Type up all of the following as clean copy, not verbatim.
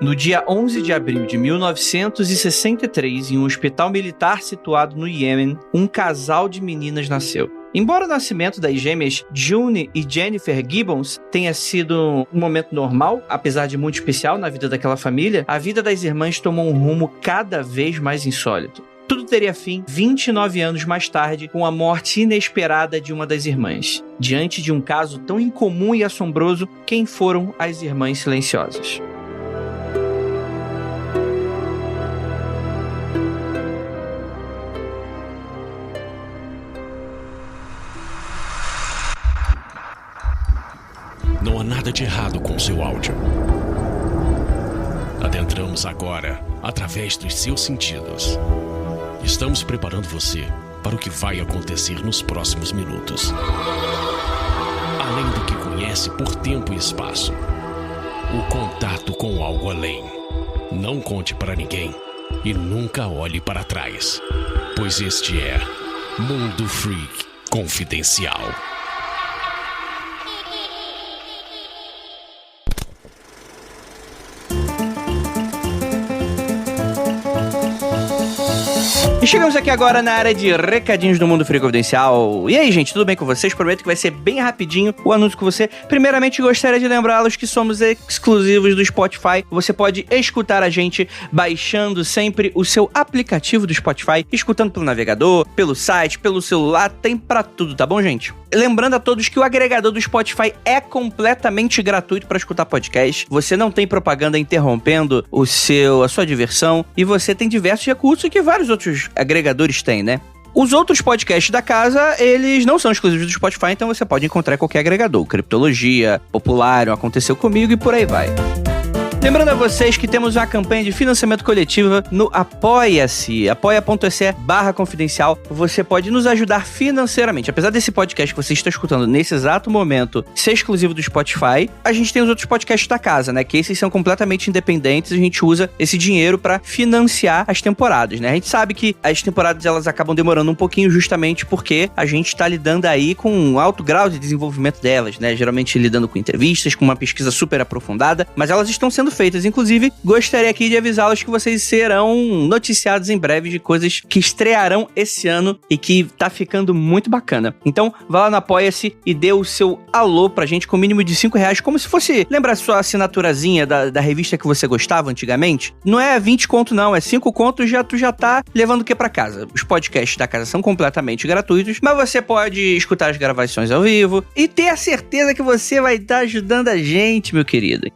No dia 11 de abril de 1963, em um hospital militar situado no Iêmen, um casal de meninas nasceu. Embora o nascimento das gêmeas June e Jennifer Gibbons tenha sido um momento normal, apesar de muito especial na vida daquela família, a vida das irmãs tomou um rumo cada vez mais insólito. Tudo teria fim 29 anos mais tarde, com a morte inesperada de uma das irmãs. Diante de um caso tão incomum e assombroso, quem foram as irmãs silenciosas? Não há nada de errado com seu áudio. Adentramos agora através dos seus sentidos. Estamos preparando você para o que vai acontecer nos próximos minutos. Além do que conhece por tempo e espaço, o contato com algo além. Não conte para ninguém e nunca olhe para trás, pois este é Mundo Freak Confidencial. E chegamos aqui agora na área de recadinhos do Mundo Freak Confidencial. E aí, gente, tudo bem com vocês? Prometo que vai ser bem rapidinho o anúncio com você. Primeiramente, gostaria de lembrá-los que somos exclusivos do Spotify. Você pode escutar a gente baixando sempre o seu aplicativo do Spotify, escutando pelo navegador, pelo site, pelo celular, tem pra tudo, tá bom, gente? Lembrando a todos que o agregador do Spotify é completamente gratuito para escutar podcast. Você não tem propaganda interrompendo a sua diversão e você tem diversos recursos que vários outros agregadores têm, né? Os outros podcasts da casa, eles não são exclusivos do Spotify, então você pode encontrar em qualquer agregador. Criptologia, Popular, Aconteceu Comigo e por aí vai. Lembrando a vocês que temos uma campanha de financiamento coletivo no Apoia-se, apoia.se/confidencial. Você pode nos ajudar financeiramente. Apesar desse podcast que você está escutando nesse exato momento ser exclusivo do Spotify, a gente tem os outros podcasts da casa, né? Que esses são completamente independentes e a gente usa esse dinheiro para financiar as temporadas, né? A gente sabe que as temporadas elas acabam demorando um pouquinho justamente porque a gente está lidando aí com um alto grau de desenvolvimento delas, né? Geralmente lidando com entrevistas, com uma pesquisa super aprofundada, mas elas estão sendo feitas. Inclusive, gostaria aqui de avisá-los que vocês serão noticiados em breve de coisas que estrearão esse ano e que tá ficando muito bacana. Então, vá lá no Apoia-se e dê o seu alô pra gente com o mínimo de R$5, como se fosse, lembra a sua assinaturazinha da revista que você gostava antigamente? Não é 20 conto não, é 5 conto e tu já tá levando o que pra casa? Os podcasts da casa são completamente gratuitos, mas você pode escutar as gravações ao vivo e ter a certeza que você vai estar ajudando a gente, meu querido.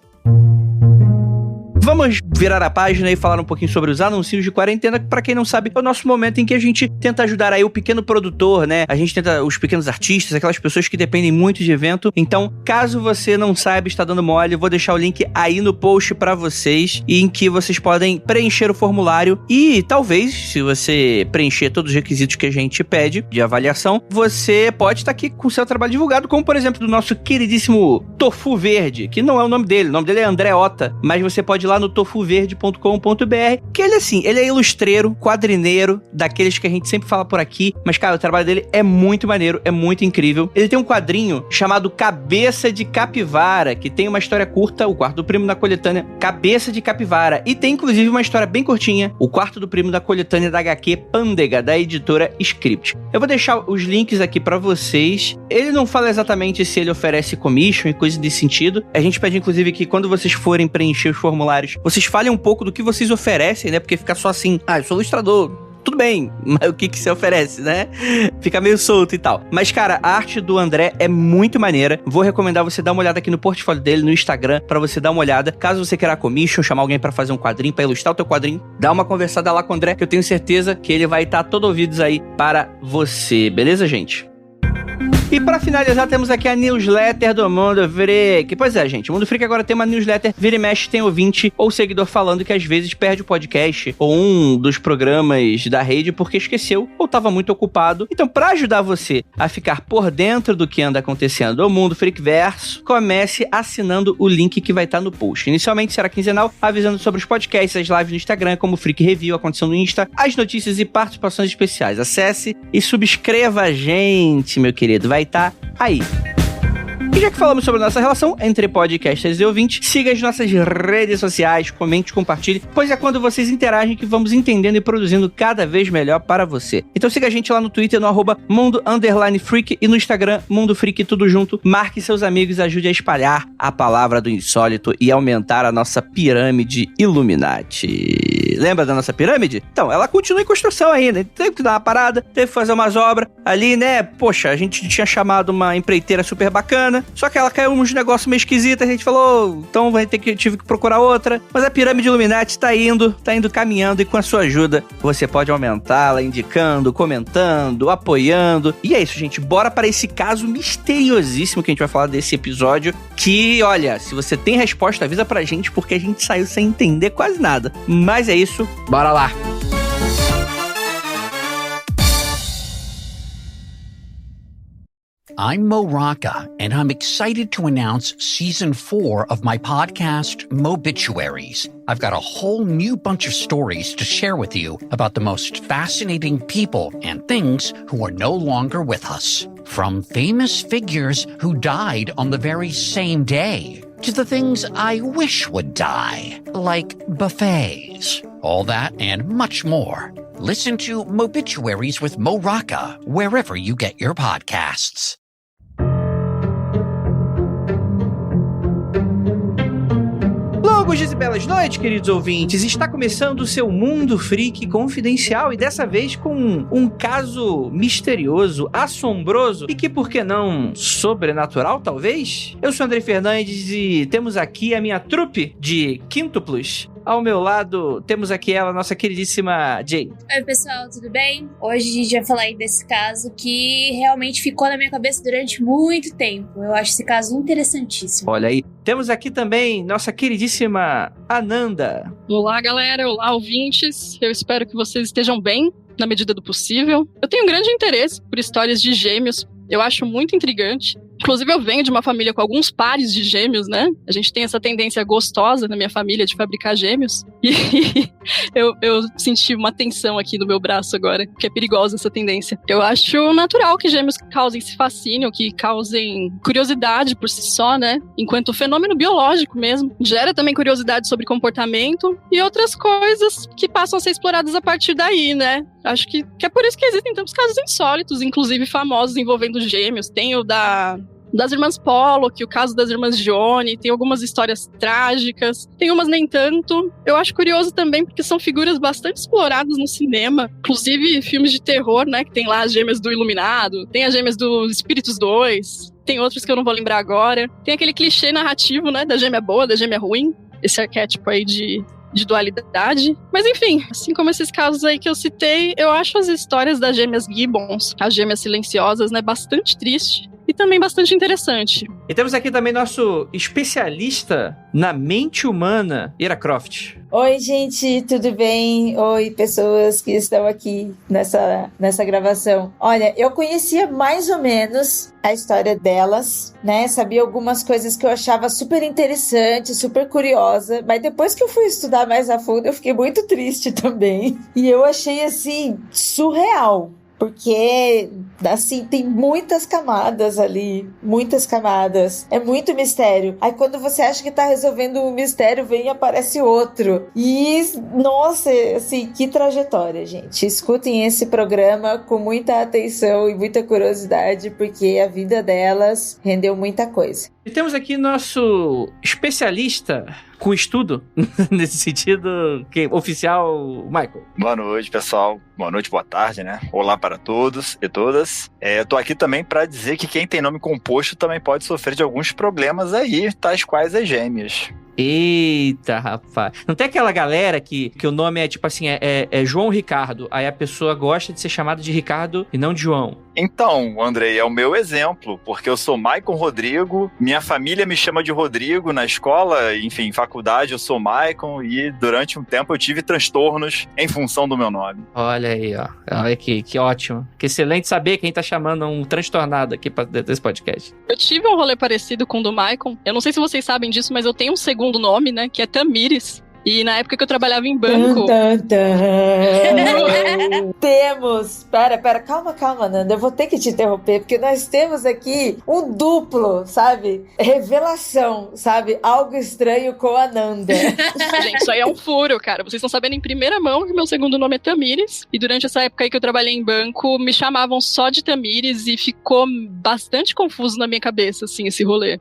Vamos virar a página e falar um pouquinho sobre os anúncios de quarentena, que pra quem não sabe, é o nosso momento em que a gente tenta ajudar aí o pequeno produtor, né? A gente tenta os pequenos artistas, aquelas pessoas que dependem muito de evento. Então, caso você não saiba, está dando mole, eu vou deixar o link aí no post pra vocês, em que vocês podem preencher o formulário e talvez, se você preencher todos os requisitos que a gente pede de avaliação, você pode estar aqui com o seu trabalho divulgado, como por exemplo do nosso queridíssimo Tofu Verde, que não é o nome dele é André Ota, mas você pode ir lá no tofuverde.com.br, que ele é ilustreiro, quadrineiro, daqueles que a gente sempre fala por aqui, mas cara, o trabalho dele é muito maneiro, é muito incrível. Ele tem um quadrinho chamado Cabeça de Capivara, que tem uma história curta, o quarto do primo da coletânea Cabeça de Capivara, e tem inclusive uma história bem curtinha, o quarto do primo da coletânea da HQ Pândega, da editora Script. Eu vou deixar os links aqui pra vocês. Ele não fala exatamente se ele oferece commission e coisa desse sentido. A gente pede inclusive que quando vocês forem preencher os formulários, vocês falem um pouco do que vocês oferecem, né? Porque ficar só assim, eu sou ilustrador, tudo bem, mas o que você oferece, né? Fica meio solto e tal. Mas, cara, a arte do André é muito maneira. Vou recomendar você dar uma olhada aqui no portfólio dele, no Instagram, pra você dar uma olhada. Caso você queira commission, chamar alguém pra fazer um quadrinho, pra ilustrar o teu quadrinho, dá uma conversada lá com o André, que eu tenho certeza que ele vai estar todo ouvidos aí para você. Beleza, gente? E pra finalizar, temos aqui a newsletter do Mundo Freak. Pois é, gente, o Mundo Freak agora tem uma newsletter, vira e mexe, tem ouvinte ou seguidor falando que às vezes perde o podcast ou um dos programas da rede porque esqueceu ou tava muito ocupado. Então, pra ajudar você a ficar por dentro do que anda acontecendo no Mundo Freakverso, comece assinando o link que vai estar no post. Inicialmente será quinzenal, avisando sobre os podcasts, as lives no Instagram, como Freak Review, acontecendo no Insta, as notícias e participações especiais. Acesse e subscreva a gente, meu querido. Vai estar aí. E já que falamos sobre a nossa relação entre podcasters e ouvintes, siga as nossas redes sociais, comente, compartilhe, pois é quando vocês interagem que vamos entendendo e produzindo cada vez melhor para você. Então siga a gente lá no Twitter, no @mundo_freak e no Instagram, Mundo Freak, tudo junto. Marque seus amigos e ajude a espalhar a palavra do insólito e aumentar a nossa pirâmide Illuminati. Lembra da nossa pirâmide? Então, ela continua em construção ainda. Teve que dar uma parada, teve que fazer umas obras ali, né? Poxa, a gente tinha chamado uma empreiteira super bacana, só que ela caiu uns negócios meio esquisitos, a gente falou, então tive que procurar outra. Mas a pirâmide Illuminati tá indo caminhando, e com a sua ajuda, você pode aumentá-la, indicando, comentando, apoiando. E é isso, gente. Bora para esse caso misteriosíssimo que a gente vai falar desse episódio, que, olha, se você tem resposta, avisa pra gente, porque a gente saiu sem entender quase nada. Mas é isso, bora lá! I'm Mo Rocca, and I'm excited to announce Season 4 of my podcast, Mobituaries. I've got a whole new bunch of stories to share with you about the most fascinating people and things who are no longer with us. From famous figures who died on the very same day, to the things I wish would die, like buffets. All that and much more. Listen to Mobituaries with Mo Rocca, wherever you get your podcasts. Longos dias e belas noites, queridos ouvintes. Está começando o seu Mundo Freak Confidencial, e dessa vez com um caso misterioso, assombroso e que, por que não, sobrenatural, talvez? Eu sou Andrei Fernandes e temos aqui a minha trupe de quíntuplos. Ao meu lado, temos aqui ela, nossa queridíssima Jay. Oi, pessoal, tudo bem? Hoje a gente vai falar aí desse caso que realmente ficou na minha cabeça durante muito tempo. Eu acho esse caso interessantíssimo. Olha aí. Temos aqui também nossa queridíssima Ananda. Olá, galera. Olá, ouvintes. Eu espero que vocês estejam bem, na medida do possível. Eu tenho um grande interesse por histórias de gêmeos. Eu acho muito intrigante. Inclusive, eu venho de uma família com alguns pares de gêmeos, né? A gente tem essa tendência gostosa na minha família de fabricar gêmeos. E eu senti uma tensão aqui no meu braço agora, porque é perigosa essa tendência. Eu acho natural que gêmeos causem esse fascínio, que causem curiosidade por si só, né? Enquanto fenômeno biológico mesmo. Gera também curiosidade sobre comportamento e outras coisas que passam a ser exploradas a partir daí, né? Acho que é por isso que existem tantos casos insólitos, inclusive famosos envolvendo gêmeos. Tem o das irmãs Pollock, o caso das irmãs Johnny, tem algumas histórias trágicas, tem umas nem tanto. Eu acho curioso também porque são figuras bastante exploradas no cinema, inclusive filmes de terror, né, que tem lá as gêmeas do Iluminado, tem as gêmeas do Espíritos 2, tem outros que eu não vou lembrar agora. Tem aquele clichê narrativo, né, da gêmea boa, da gêmea ruim, esse arquétipo aí de dualidade. Mas enfim, assim como esses casos aí que eu citei, eu acho as histórias das gêmeas Gibbons, as gêmeas silenciosas, né, bastante triste e também bastante interessante. E temos aqui também nosso especialista na mente humana, Ira Croft. Oi, gente, tudo bem? Oi, pessoas que estão aqui nessa gravação. Olha, eu conhecia mais ou menos a história delas, né? Sabia algumas coisas que eu achava super interessante, super curiosa, mas depois que eu fui estudar mais a fundo, eu fiquei muito triste também. E eu achei, assim, surreal. Porque, assim, tem muitas camadas ali, muitas camadas. É muito mistério. Aí quando você acha que tá resolvendo um mistério, vem e aparece outro. E, nossa, assim, que trajetória, gente. Escutem esse programa com muita atenção e muita curiosidade, porque a vida delas rendeu muita coisa. E temos aqui nosso especialista com estudo, nesse sentido, oficial, Michael. Boa noite, pessoal. Boa noite, boa tarde, né? Olá para todos e todas. Eu tô aqui também para dizer que quem tem nome composto também pode sofrer de alguns problemas aí, tais quais as gêmeas. Eita, rapaz. Não tem aquela galera que o nome é tipo assim, é João Ricardo, aí a pessoa gosta de ser chamada de Ricardo e não de João. Então, Andrei, é o meu exemplo, porque eu sou Maicon Rodrigo, minha família me chama de Rodrigo na escola, enfim, faculdade eu sou Maicon, e durante um tempo eu tive transtornos em função do meu nome. Olha aí, ó. Olha que ótimo. Que excelente saber quem tá chamando um transtornado aqui desse podcast. Eu tive um rolê parecido com o do Maicon. Eu não sei se vocês sabem disso, mas eu tenho um segundo nome, né, que é Tamires. E na época que eu trabalhava em banco... Temos... Pera, calma, Nanda. Eu vou ter que te interromper, porque nós temos aqui um duplo, sabe? Revelação, sabe? Algo estranho com a Nanda. Gente, isso aí é um furo, cara. Vocês estão sabendo em primeira mão que meu segundo nome é Tamires. E durante essa época aí que eu trabalhei em banco, me chamavam só de Tamires e ficou bastante confuso na minha cabeça, assim, esse rolê.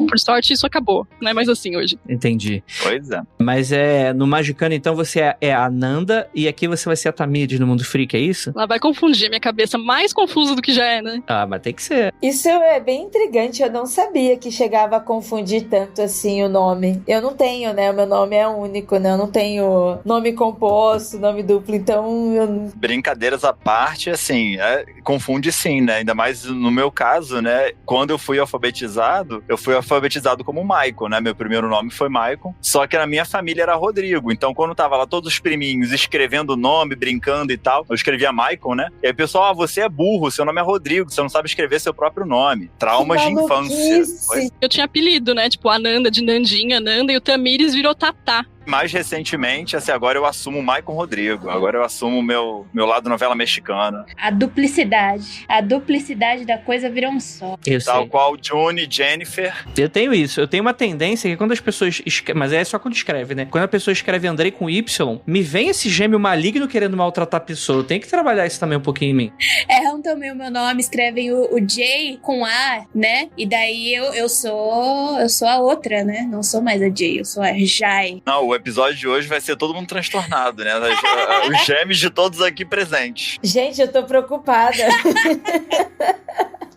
Por sorte, isso acabou. Não é mais assim hoje. Entendi. Pois é. Mas no Magicano, então, você é a Nanda e aqui você vai ser a Tamires no Mundo Freak, é isso? Ela vai confundir minha cabeça, mais confusa do que já é, né? Ah, mas tem que ser. Isso é bem intrigante. Eu não sabia que chegava a confundir tanto assim o nome. Eu não tenho, né? O meu nome é único, né? Eu não tenho nome composto, nome duplo, então eu... Brincadeiras à parte, assim, confunde sim, né? Ainda mais no meu caso, né? Quando eu fui alfabetizado como Maicon, né? Meu primeiro nome foi Maicon, só que na minha família era Rodrigo. Então, quando tava lá todos os priminhos escrevendo o nome, brincando e tal, eu escrevia Maicon, né? E aí o pessoal, você é burro, seu nome é Rodrigo, você não sabe escrever seu próprio nome. Traumas de infância. Eu tinha apelido, né? Tipo, a Nanda de Nandinha, Nanda, e o Tamires virou Tatá. Mais recentemente, assim, agora eu assumo o Maicon Rodrigo. Agora eu assumo o meu lado novela mexicana. A duplicidade. A duplicidade da coisa vira um só. Tal qual Juni, Jennifer. Eu tenho isso. Eu tenho uma tendência que quando as pessoas... Mas é só quando escreve, né? Quando a pessoa escreve Andrei com Y, me vem esse gêmeo maligno querendo maltratar a pessoa. Eu tenho que trabalhar isso também um pouquinho em mim. Erram também o meu nome, escrevem o J com A, né? E daí eu sou a outra, né? Não sou mais a J, eu sou a Jai. Não, o episódio de hoje vai ser todo mundo transtornado, né? Os gêmeos de todos aqui presentes. Gente, eu tô preocupada.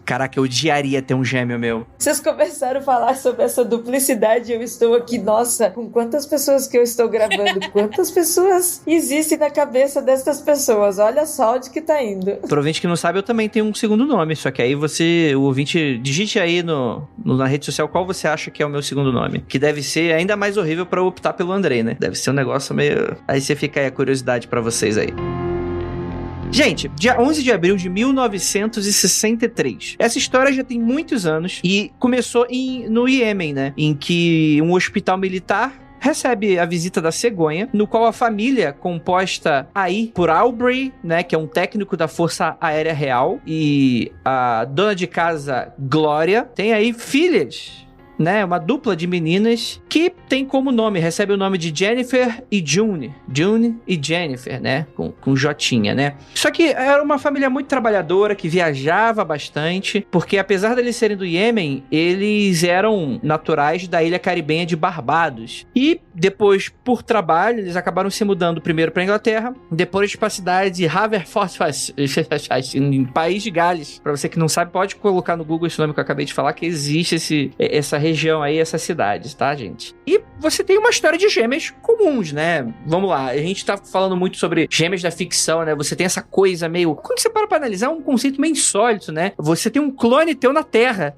Caraca, eu odiaria ter um gêmeo meu. Vocês começaram a falar sobre essa duplicidade e eu estou aqui, nossa, com quantas pessoas que eu estou gravando, quantas pessoas existem na cabeça dessas pessoas, olha só onde que tá indo. Pro ouvinte que não sabe, eu também tenho um segundo nome, só que aí o ouvinte, digite aí na rede social qual você acha que é o meu segundo nome, que deve ser ainda mais horrível pra eu optar pelo Andrei, né? Deve ser um negócio meio... Aí você fica aí a curiosidade pra vocês aí. Gente, dia 11 de abril de 1963. Essa história já tem muitos anos e começou no Iêmen, né? Em que um hospital militar recebe a visita da cegonha, no qual a família, composta aí por Aubrey, né, que é um técnico da Força Aérea Real, e a dona de casa Glória, tem aí filhas, né, uma dupla de meninas que tem como nome, recebe o nome de Jennifer e June e Jennifer, né, com Jotinha, né. Só que era uma família muito trabalhadora, que viajava bastante, porque apesar deles serem do Iêmen, eles eram naturais da ilha caribenha de Barbados. E depois, por trabalho, eles acabaram se mudando primeiro para Inglaterra, depois para a cidade de Haverfordwest, em País de Gales. Para você que não sabe, pode colocar no Google esse nome que eu acabei de falar, que existe essa região aí, essas cidades, tá, gente? E você tem uma história de gêmeas comuns, né? Vamos lá, a gente tá falando muito sobre gêmeas da ficção, né? Você tem essa coisa meio... Quando você para pra analisar, é um conceito meio insólito, né? Você tem um clone teu na Terra.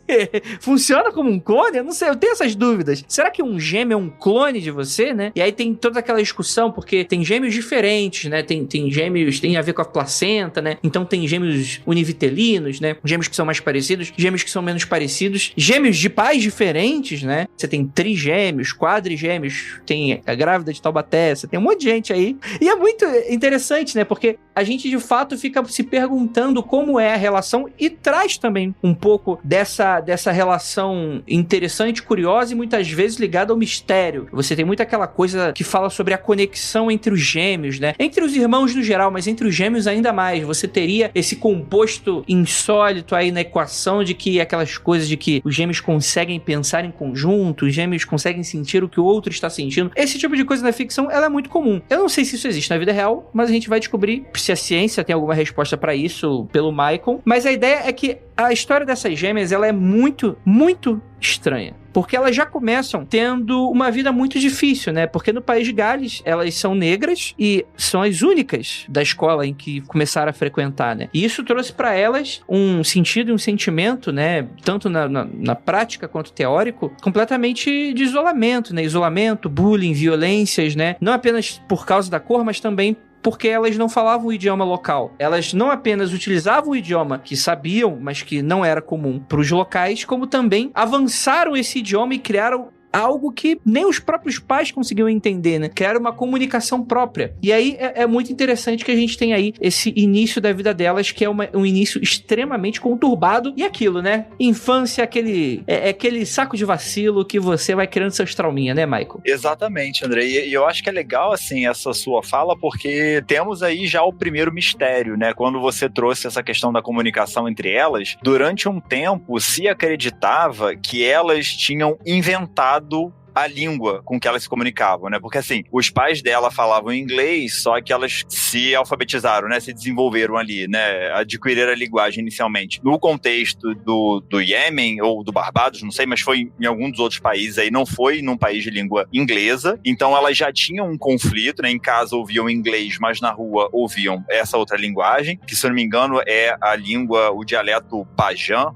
Funciona como um clone? Eu não sei, eu tenho essas dúvidas. Será que um gêmeo é um clone de você, né? E aí tem toda aquela discussão, porque tem gêmeos diferentes, né? Tem gêmeos, tem a ver com a placenta, né? Então tem gêmeos univitelinos, né? Gêmeos que são mais parecidos, gêmeos que são menos parecidos, gêmeos de pais diferentes, né? Você tem trigêmeos, quadrigêmeos, tem a grávida de Taubaté, você tem um monte de gente aí. E é muito interessante, né? Porque a gente, de fato, fica se perguntando como é a relação e traz também um pouco dessa relação interessante, curiosa e muitas vezes ligada ao mistério. Você tem muito aquela coisa que fala sobre a conexão entre os gêmeos, né? Entre os irmãos no geral, mas entre os gêmeos ainda mais. Você teria esse composto insólito aí na equação de que aquelas coisas de que os gêmeos conseguem pensar em conjunto, os gêmeos conseguem sentir o que o outro está sentindo. Esse tipo de coisa na ficção, ela é muito comum. Eu não sei se isso existe na vida real, mas a gente vai descobrir se a ciência tem alguma resposta para isso pelo Maicon. Mas a ideia é que a história dessas gêmeas, ela é muito, muito estranha. Porque elas já começam tendo uma vida muito difícil, né? Porque no País de Gales, elas são negras e são as únicas da escola em que começaram a frequentar, né? E isso trouxe para elas um sentido e um sentimento, né? Tanto na prática quanto teórico, completamente de isolamento, né? Isolamento, bullying, violências, né? Não apenas por causa da cor, mas também porque elas não falavam o idioma local. Elas não apenas utilizavam o idioma que sabiam, mas que não era comum para os locais, como também avançaram esse idioma e criaram algo que nem os próprios pais conseguiam entender, né? Criaram uma comunicação própria. E aí é muito interessante que a gente tem aí esse início da vida delas, que é um início extremamente conturbado. E aquilo, né? Infância, aquele saco de vacilo que você vai criando seus trauminhas, né, Michael? Exatamente, André. E eu acho que é legal, assim, essa sua fala, porque temos aí já o primeiro mistério, né? Quando você trouxe essa questão da comunicação entre elas, durante um tempo se acreditava que elas tinham inventado a língua com que elas se comunicavam, né? Porque, assim, os pais dela falavam inglês, só que elas se alfabetizaram, né? Se desenvolveram ali, né? Adquiriram a linguagem inicialmente. No contexto do Iêmen ou do Barbados, não sei, mas foi em algum dos outros países aí, não foi num país de língua inglesa. Então, elas já tinham um conflito, né? Em casa ouviam inglês, mas na rua ouviam essa outra linguagem, que, se eu não me engano, é a língua, o dialeto Bajan,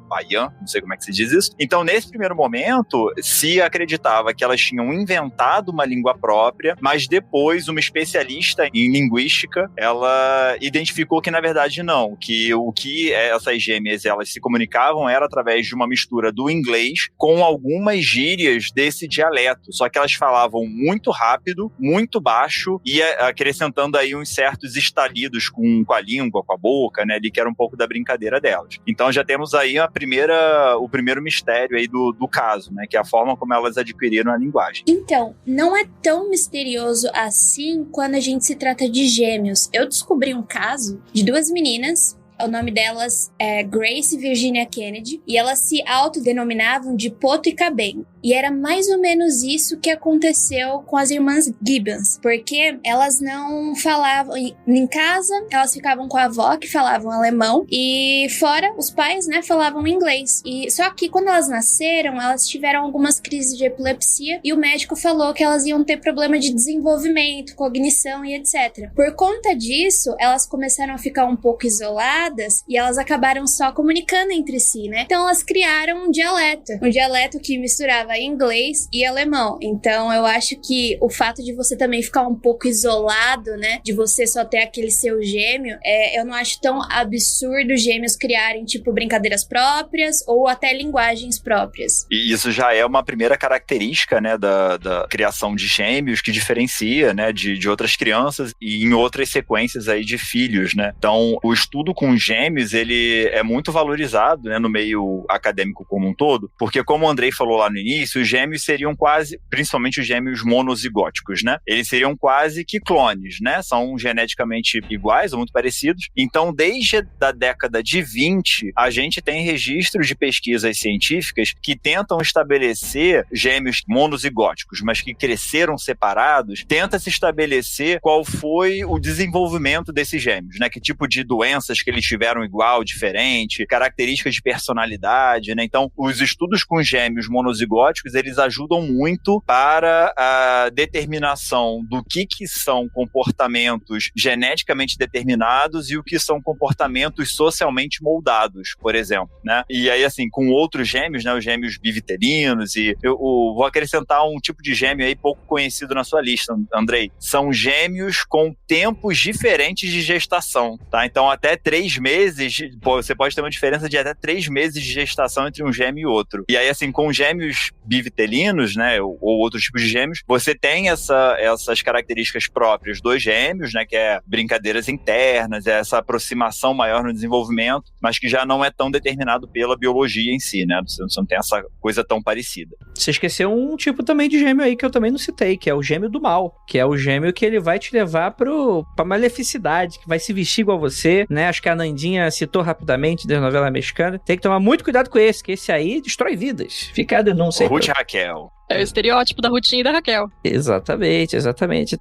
não sei como é que se diz isso. Então, nesse primeiro momento, se acreditava que elas tinham inventado uma língua própria, mas depois uma especialista em linguística, ela identificou que na verdade não, que o que essas gêmeas elas se comunicavam era através de uma mistura do inglês com algumas gírias desse dialeto, só que elas falavam muito rápido, muito baixo e acrescentando aí uns certos estalidos com a língua, com a boca, né, ali que era um pouco da brincadeira delas. Então já temos aí o primeiro mistério aí do caso, né, que é a forma como elas adquiriram a linguagem. Então, não é tão misterioso assim quando a gente se trata de gêmeos. Eu descobri um caso de duas meninas. O nome delas é Grace e Virginia Kennedy, e elas se autodenominavam de Poto e Cabem. E era mais ou menos isso que aconteceu com as irmãs Gibbons, porque elas não falavam em casa, elas ficavam com a avó que falavam alemão, e fora os pais, né, falavam inglês. E só que quando elas nasceram, elas tiveram algumas crises de epilepsia, e o médico falou que elas iam ter problema de desenvolvimento, cognição e etc. Por conta disso, elas começaram a ficar um pouco isoladas, e elas acabaram só comunicando entre si, né? Então elas criaram um dialeto que misturava inglês e alemão. Então eu acho que o fato de você também ficar um pouco isolado, né, de você só ter aquele seu gêmeo, eu não acho tão absurdo gêmeos criarem tipo brincadeiras próprias ou até linguagens próprias. E isso já é uma primeira característica, né, da criação de gêmeos que diferencia, né, de outras crianças e em outras sequências aí de filhos, né? Então o estudo com gêmeos, ele é muito valorizado, né, no meio acadêmico como um todo, porque como o Andrei falou lá no início, os gêmeos seriam quase, principalmente os gêmeos monozigóticos, né, eles seriam quase que clones, né, são geneticamente iguais ou muito parecidos. Então, desde a década de 20, a gente tem registros de pesquisas científicas que tentam estabelecer gêmeos monozigóticos, mas que cresceram separados, tenta se estabelecer qual foi o desenvolvimento desses gêmeos, né, que tipo de doenças que eles tiveram igual, diferente, características de personalidade, né? Então, os estudos com gêmeos monozigóticos, eles ajudam muito para a determinação do que são comportamentos geneticamente determinados e o que são comportamentos socialmente moldados, por exemplo, né? E aí, assim, com outros gêmeos, né, os gêmeos bivitelinos, e eu vou acrescentar um tipo de gêmeo aí pouco conhecido na sua lista, Andrei. São gêmeos com tempos diferentes de gestação, tá? Então, até 3 meses, você pode ter uma diferença de até 3 meses de gestação entre um gêmeo e outro. E aí, assim, com gêmeos bivitelinos, né, ou outros tipos de gêmeos, você tem essas características próprias dos gêmeos, né, que é brincadeiras internas, é essa aproximação maior no desenvolvimento, mas que já não é tão determinado pela biologia em si, né, você não tem essa coisa tão parecida. Você esqueceu um tipo também de gêmeo aí que eu também não citei, que é o gêmeo do mal, que é o gêmeo que ele vai te levar pra maleficidade, que vai se vestir igual você, né, acho que a Nandinha citou rapidamente da novela mexicana. Tem que tomar muito cuidado com esse, que esse aí destrói vidas. Fica a denúncia aí. Ruth Raquel. É o estereótipo da Rutinha e da Raquel. Exatamente.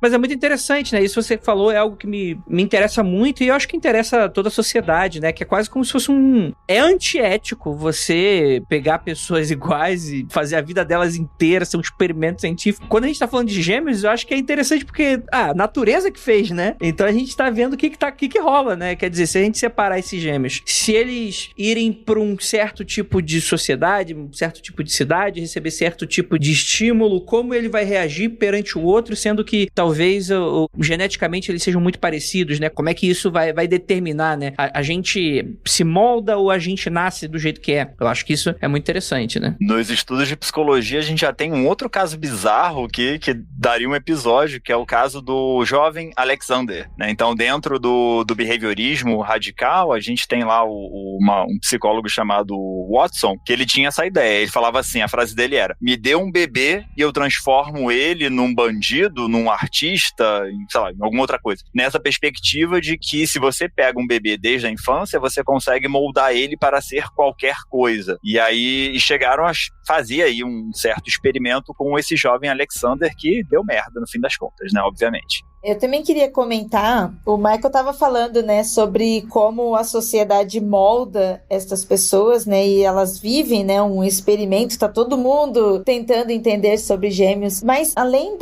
Mas é muito interessante, né? Isso que você falou é algo que me interessa muito e eu acho que interessa toda a sociedade, né? Que é quase como se fosse É antiético você pegar pessoas iguais e fazer a vida delas inteira ser um experimento científico. Quando a gente tá falando de gêmeos, eu acho que é interessante porque a natureza que fez, né? Então a gente tá vendo o que rola, né? Quer dizer, se a gente separar esses gêmeos, se eles irem pra um certo tipo de sociedade, um certo tipo de cidade, receber certo tipo de estímulo, como ele vai reagir perante o outro, sendo que talvez geneticamente eles sejam muito parecidos, né? Como é que isso vai determinar, né? A gente se molda ou a gente nasce do jeito que é? Eu acho que isso é muito interessante, né? Nos estudos de psicologia, a gente já tem um outro caso bizarro que daria um episódio, que é o caso do jovem Alexander, né? Então, dentro do behaviorismo radical, a gente tem lá um psicólogo chamado Watson, que ele tinha essa ideia. Ele falava assim, a frase dele era: me dê um bebê e eu transformo ele num bandido, num artista, sei lá, em alguma outra coisa. Nessa perspectiva de que se você pega um bebê desde a infância, você consegue moldar ele para ser qualquer coisa. E aí chegaram a fazer aí um certo experimento com esse jovem Alexander, que deu merda no fim das contas, né, obviamente. Eu também queria comentar, o Michael estava falando, né, sobre como a sociedade molda essas pessoas, né, e elas vivem, né, um experimento, tá todo mundo tentando entender sobre gêmeos, mas além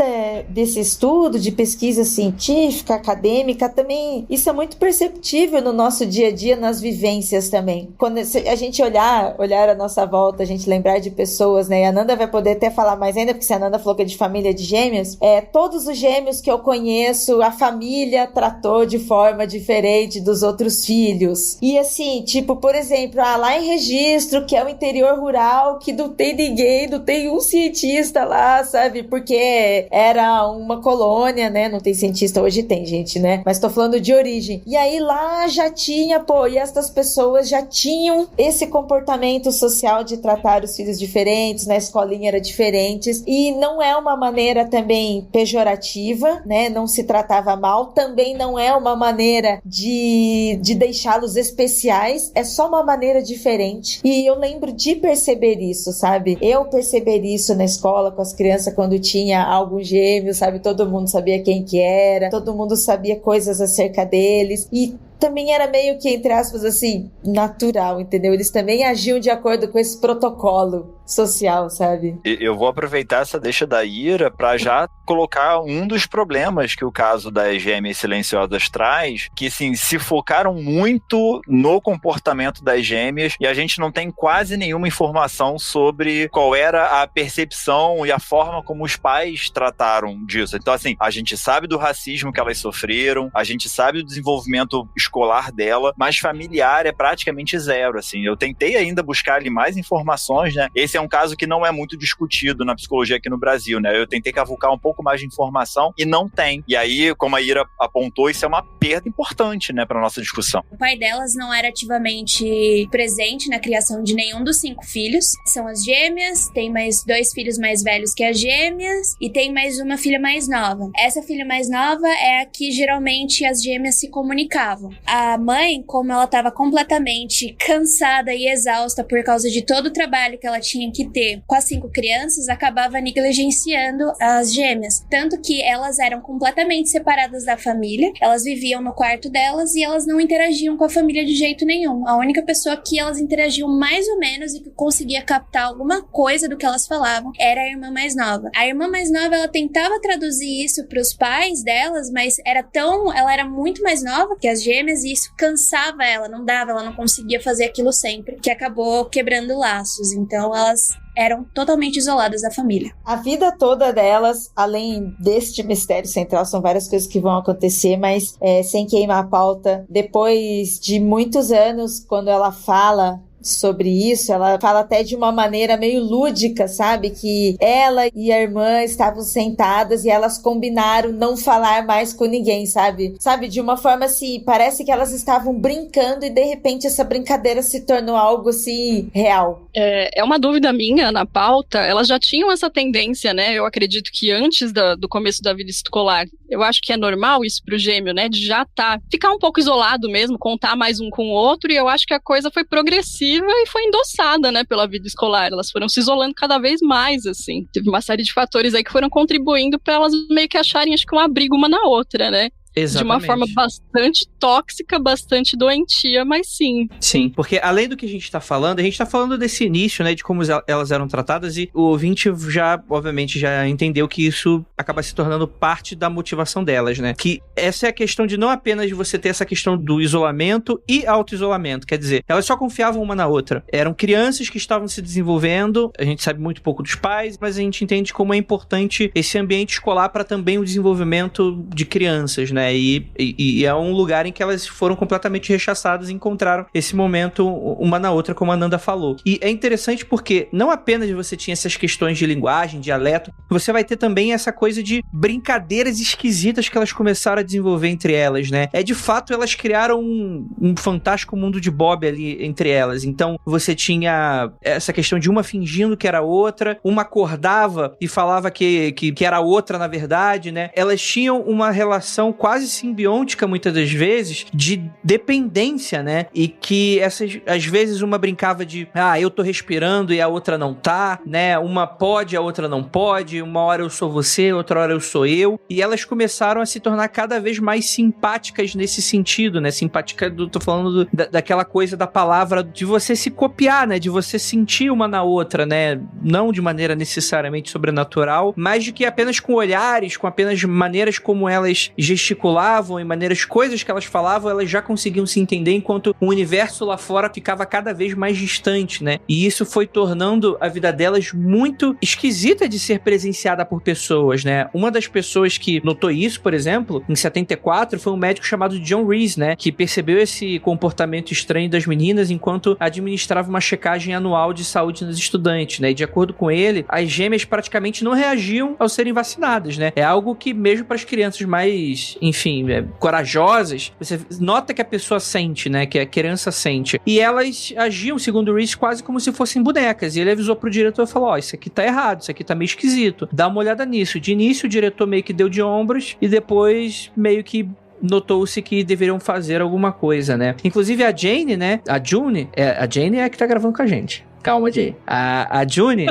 desse estudo, de pesquisa científica, acadêmica, também isso é muito perceptível no nosso dia a dia, nas vivências também. Quando a gente olhar a nossa volta, a gente lembrar de pessoas, né, e a Nanda vai poder até falar mais ainda, porque se a Nanda falou que é de família de gêmeos, todos os gêmeos que eu conheço, a família tratou de forma diferente dos outros filhos. E assim, tipo, por exemplo, lá em Registro, que é o interior rural, que não tem ninguém, não tem um cientista lá, sabe? Porque era uma colônia, né? Não tem cientista, hoje tem, gente, né? Mas tô falando de origem. E aí lá já tinha, e essas pessoas já tinham esse comportamento social de tratar os filhos diferentes, na escolinha era diferentes. E não é uma maneira também pejorativa, né? Não se tratava mal, também não é uma maneira de deixá-los especiais, é só uma maneira diferente. E eu lembro de perceber isso, sabe? Eu perceber isso na escola com as crianças quando tinha algum gêmeo, sabe? Todo mundo sabia quem que era, todo mundo sabia coisas acerca deles, e também era meio que, entre aspas, assim, natural, entendeu? Eles também agiam de acordo com esse protocolo social, sabe? Eu vou aproveitar essa deixa da Ira para já colocar um dos problemas que o caso das gêmeas silenciosas traz, que, assim, se focaram muito no comportamento das gêmeas e a gente não tem quase nenhuma informação sobre qual era a percepção e a forma como os pais trataram disso. Então, assim, a gente sabe do racismo que elas sofreram, a gente sabe do desenvolvimento escolar dela, mas familiar é praticamente zero, assim. Eu tentei ainda buscar ali mais informações, né? Esse é um caso que não é muito discutido na psicologia aqui no Brasil, né? Eu tentei cavucar um pouco mais de informação e não tem. E aí, como a Ira apontou, isso é uma perda importante, né, para nossa discussão. O pai delas não era ativamente presente na criação de nenhum dos 5 filhos. São as gêmeas, tem mais 2 filhos mais velhos que as gêmeas e tem mais uma filha mais nova. Essa filha mais nova é a que geralmente as gêmeas se comunicavam. A mãe, como ela estava completamente cansada e exausta por causa de todo o trabalho que ela tinha que ter com as 5 crianças, acabava negligenciando as gêmeas. Tanto que elas eram completamente separadas da família, elas viviam no quarto delas e elas não interagiam com a família de jeito nenhum. A única pessoa que elas interagiam mais ou menos e que conseguia captar alguma coisa do que elas falavam era a irmã mais nova. A irmã mais nova, ela tentava traduzir isso para os pais delas, mas ela era muito mais nova que as gêmeas e isso cansava ela, ela não conseguia fazer aquilo sempre, que acabou quebrando laços. Então elas eram totalmente isoladas da família. A vida toda delas, além deste mistério central, são várias coisas que vão acontecer, mas sem queimar a pauta, depois de muitos anos, quando ela fala sobre isso, ela fala até de uma maneira meio lúdica, sabe? Que ela e a irmã estavam sentadas e elas combinaram não falar mais com ninguém, sabe? Sabe? De uma forma assim, parece que elas estavam brincando e de repente essa brincadeira se tornou algo assim, real. É uma dúvida minha na pauta, elas já tinham essa tendência, né? Eu acredito que antes do começo da vida escolar, eu acho que é normal isso pro gêmeo, né? De já ficar um pouco isolado mesmo, contar mais um com o outro, e eu acho que a coisa foi progressiva e foi endossada, né, pela vida escolar. Elas foram se isolando cada vez mais, assim. Teve uma série de fatores aí que foram contribuindo para elas meio que acharem, acho que um abrigo uma na outra, né? Exatamente. De uma forma bastante tóxica, bastante doentia, mas sim. Sim, porque além do que a gente tá falando, a gente tá falando desse início, né, de como elas eram tratadas, e o ouvinte já, obviamente, já entendeu que isso acaba se tornando parte da motivação delas, né? Que essa é a questão de não apenas você ter essa questão do isolamento e auto-isolamento, quer dizer, elas só confiavam uma na outra. Eram crianças que estavam se desenvolvendo, a gente sabe muito pouco dos pais, mas a gente entende como é importante esse ambiente escolar para também o desenvolvimento de crianças, né? E é um lugar em que elas foram completamente rechaçadas e encontraram esse momento uma na outra, como a Nanda falou. E é interessante porque não apenas você tinha essas questões de linguagem, dialeto, você vai ter também essa coisa de brincadeiras esquisitas que elas começaram a desenvolver entre elas, né? De fato, elas criaram um fantástico mundo de Bob ali entre elas. Então, você tinha essa questão de uma fingindo que era outra, uma acordava e falava que era outra na verdade, né? Elas tinham uma relação quase simbiótica, muitas das vezes, de dependência, né? E que às vezes uma brincava de eu tô respirando e a outra não tá, né? Uma pode, a outra não pode, uma hora eu sou você, outra hora eu sou eu, e elas começaram a se tornar cada vez mais simpáticas nesse sentido, né? Simpática, tô falando daquela coisa da palavra de você se copiar, né? De você sentir uma na outra, né? Não de maneira necessariamente sobrenatural, mas de que apenas com olhares, com apenas maneiras como elas gesticulavam e coisas que elas falavam, elas já conseguiam se entender, enquanto o universo lá fora ficava cada vez mais distante, né? E isso foi tornando a vida delas muito esquisita de ser presenciada por pessoas, né? Uma das pessoas que notou isso, por exemplo, em 74, foi um médico chamado John Reese, né? Que percebeu esse comportamento estranho das meninas enquanto administrava uma checagem anual de saúde nas estudantes, né? E de acordo com ele, as gêmeas praticamente não reagiam ao serem vacinadas, né? É algo que mesmo para as crianças mais, enfim, corajosas, você nota que a pessoa sente, né? Que a criança sente. E elas agiam, segundo o Reese, quase como se fossem bonecas. E ele avisou pro diretor e falou, isso aqui tá errado, isso aqui tá meio esquisito. Dá uma olhada nisso. De início, o diretor meio que deu de ombros e depois meio que notou-se que deveriam fazer alguma coisa, né? Inclusive a Jane, né? A June é a que tá gravando com a gente. Calma, Jane. A June...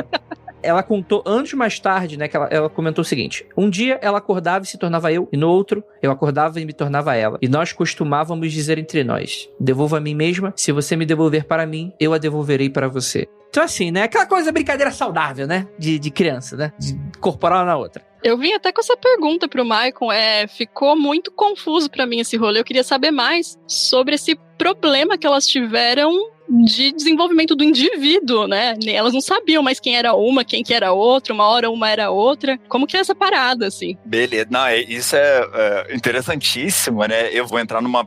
Ela contou anos mais tarde, né, que ela comentou o seguinte: um dia ela acordava e se tornava eu, e no outro eu acordava e me tornava ela. E nós costumávamos dizer entre nós: devolva a mim mesma, se você me devolver para mim, eu a devolverei para você. Então assim, né, aquela coisa, brincadeira saudável, né, de criança, né, de incorporar uma na outra. Eu vim até com essa pergunta pro Maicon, ficou muito confuso pra mim esse rolê. Eu queria saber mais sobre esse problema que elas tiveram de desenvolvimento do indivíduo, né? Elas não sabiam mais quem era uma, quem que era outra, uma hora uma era outra. Como que é essa parada, assim? Beleza. Não, isso é interessantíssimo, né? Eu vou entrar numa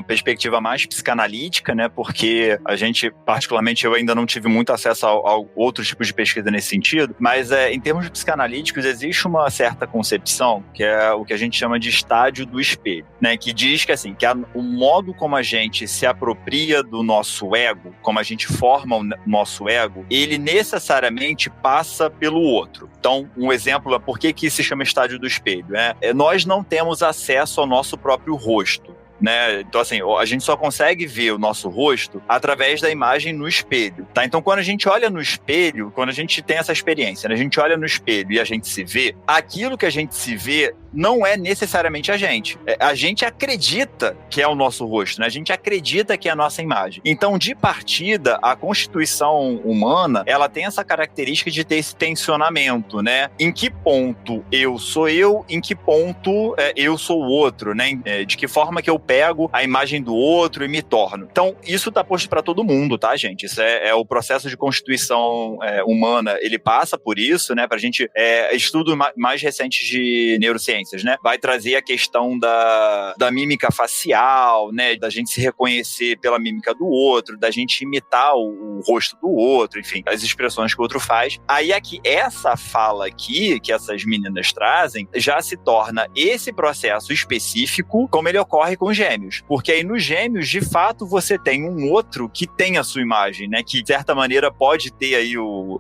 perspectiva mais psicanalítica, né? Porque a gente, particularmente, eu ainda não tive muito acesso a outros tipos de pesquisa nesse sentido, mas em termos psicanalíticos existe uma certa concepção, que é o que a gente chama de estádio do espelho, né? Que diz que, assim, que o modo como a gente se apropria do nosso ego, como a gente forma o nosso ego, ele necessariamente passa pelo outro. Então, um exemplo é por que se chama estádio do espelho, né? Nós não temos acesso ao nosso próprio rosto, né? Então, assim, a gente só consegue ver o nosso rosto através da imagem no espelho, tá? Então, quando a gente olha no espelho, quando a gente tem essa experiência, né? A gente olha no espelho e a gente se vê, aquilo que a gente se vê não é necessariamente a gente. A gente acredita que é o nosso rosto, né? A gente acredita que é a nossa imagem. Então, de partida, a constituição humana, ela tem essa característica de ter esse tensionamento, né? Em que ponto eu sou eu, em que ponto eu sou o outro, né? De que forma que eu pego a imagem do outro e me torno. Então, isso tá posto para todo mundo, tá, gente? Isso é o processo de constituição humana, ele passa por isso, né? Pra gente, estudos mais recentes de neurociências, né? Vai trazer a questão da mímica facial, né? Da gente se reconhecer pela mímica do outro, da gente imitar o rosto do outro, enfim, as expressões que o outro faz. Aí aqui, essa fala aqui, que essas meninas trazem, já se torna esse processo específico, como ele ocorre com gêmeos. Porque aí nos gêmeos, de fato, você tem um outro que tem a sua imagem, né? Que, de certa maneira, pode ter aí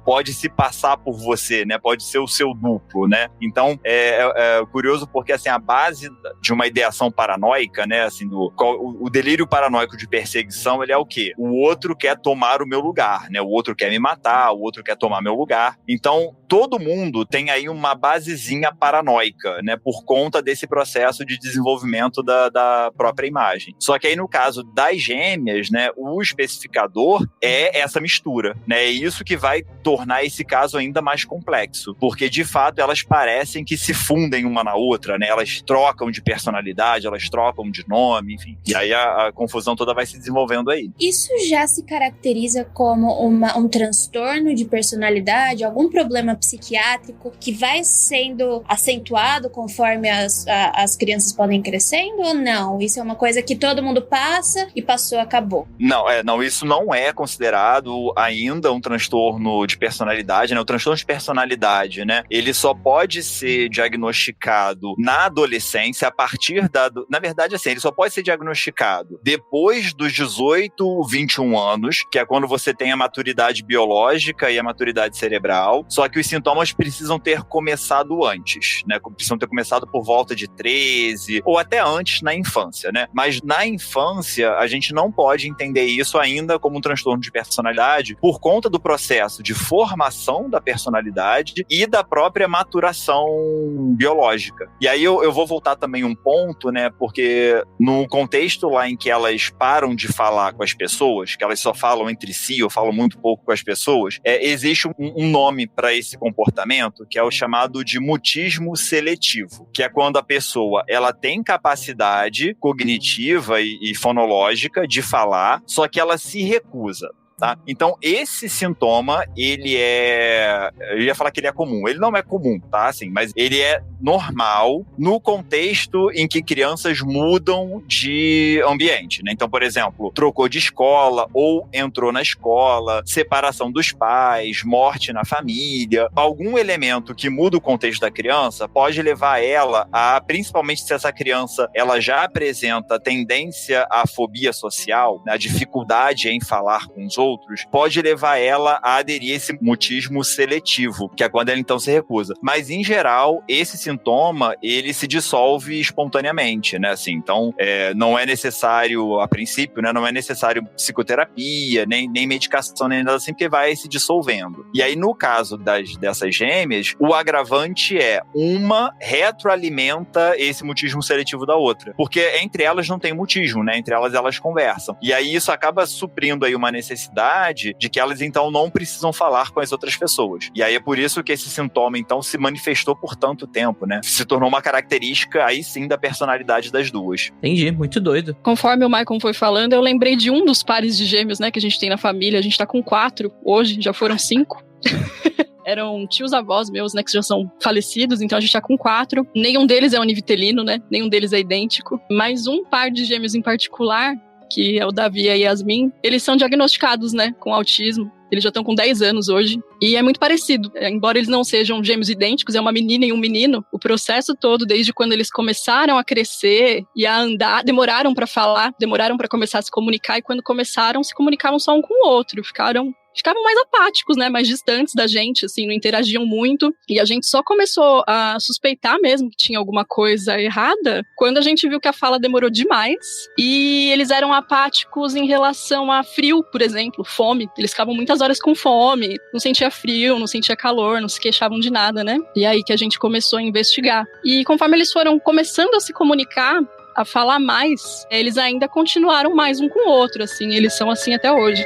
pode se passar por você, né? Pode ser o seu duplo, né? Então, é curioso porque, assim, a base de uma ideação paranoica, né? Assim, o delírio paranoico de perseguição, ele é o quê? O outro quer tomar o meu lugar, né? O outro quer me matar, o outro quer tomar meu lugar. Então, todo mundo tem aí uma basezinha paranoica, né? Por conta desse processo de desenvolvimento da própria imagem. Só que aí, no caso das gêmeas, né? O especificador é essa mistura, né? É isso que vai tornar esse caso ainda mais complexo. Porque, de fato, elas parecem que se fundem uma na outra, né? Elas trocam de personalidade, elas trocam de nome, enfim. E aí a confusão toda vai se desenvolvendo aí. Isso já se caracteriza como um transtorno de personalidade, algum problema psiquiátrico que vai sendo acentuado conforme as crianças podem crescendo ou não? Isso é uma coisa que todo mundo passa e passou, acabou. Não, isso não é considerado ainda um transtorno de personalidade, né? O transtorno de personalidade, né? Ele só pode ser diagnosticado na adolescência a partir na verdade, assim, ele só pode ser diagnosticado depois dos 18, 21 anos, que é quando você tem a maturidade biológica e a maturidade cerebral, só que os sintomas precisam ter começado antes, né? Precisam ter começado por volta de 13, ou até antes na infância, né? Mas na infância, a gente não pode entender isso ainda como um transtorno de personalidade por conta do processo de formação da personalidade e da própria maturação biológica. E aí eu vou voltar também um ponto, né? Porque no contexto lá em que elas param de falar com as pessoas, que elas só falam entre si ou falam muito pouco com as pessoas, existe um nome para esse comportamento que é o chamado de mutismo seletivo, que é quando a pessoa ela tem capacidade cognitiva e fonológica de falar, só que ela se recusa. Tá? Então, esse sintoma, eu ia falar que ele é comum. Ele não é comum, tá? Assim, mas ele é normal no contexto em que crianças mudam de ambiente, né? Então, por exemplo, trocou de escola ou entrou na escola, separação dos pais, morte na família. Algum elemento que muda o contexto da criança pode levar ela a, principalmente se essa criança ela já apresenta tendência à fobia social, né? A dificuldade em falar com os outros, pode levar ela a aderir a esse mutismo seletivo, que é quando ela então se recusa. Mas, em geral, esse sintoma, ele se dissolve espontaneamente, né? Assim, então, não é necessário, a princípio, né? Não é necessário psicoterapia, nem medicação, nem nada assim, porque vai se dissolvendo. E aí, no caso dessas gêmeas, o agravante é uma retroalimenta esse mutismo seletivo da outra. Porque entre elas não tem mutismo, né? Entre elas conversam. E aí, isso acaba suprindo aí uma necessidade de que elas, então, não precisam falar com as outras pessoas. E aí é por isso que esse sintoma, então, se manifestou por tanto tempo, né? Se tornou uma característica, aí sim, da personalidade das duas. Entendi, muito doido. Conforme o Maicon foi falando, eu lembrei de um dos pares de gêmeos, né, que a gente tem na família. A gente tá com 4 hoje, já foram 5. Eram tios-avós meus, né, que já são falecidos, então a gente tá com 4. Nenhum deles é univitelino, né? Nenhum deles é idêntico. Mas um par de gêmeos em particular, que é o Davi e a Yasmin, eles são diagnosticados, né, com autismo. Eles já estão com 10 anos hoje. E é muito parecido. Embora eles não sejam gêmeos idênticos, é uma menina e um menino. O processo todo, desde quando eles começaram a crescer e a andar, demoraram para falar, demoraram para começar a se comunicar. E quando começaram, se comunicavam só um com o outro. Ficavam mais apáticos, né, mais distantes da gente, assim, não interagiam muito. E a gente só começou a suspeitar mesmo que tinha alguma coisa errada quando a gente viu que a fala demorou demais e eles eram apáticos em relação a frio, por exemplo, fome. Eles ficavam muitas horas com fome, não sentia frio, não sentia calor, não se queixavam de nada, né? E aí que a gente começou a investigar. E conforme eles foram começando a se comunicar, a falar mais, eles ainda continuaram mais um com o outro, assim, eles são assim até hoje.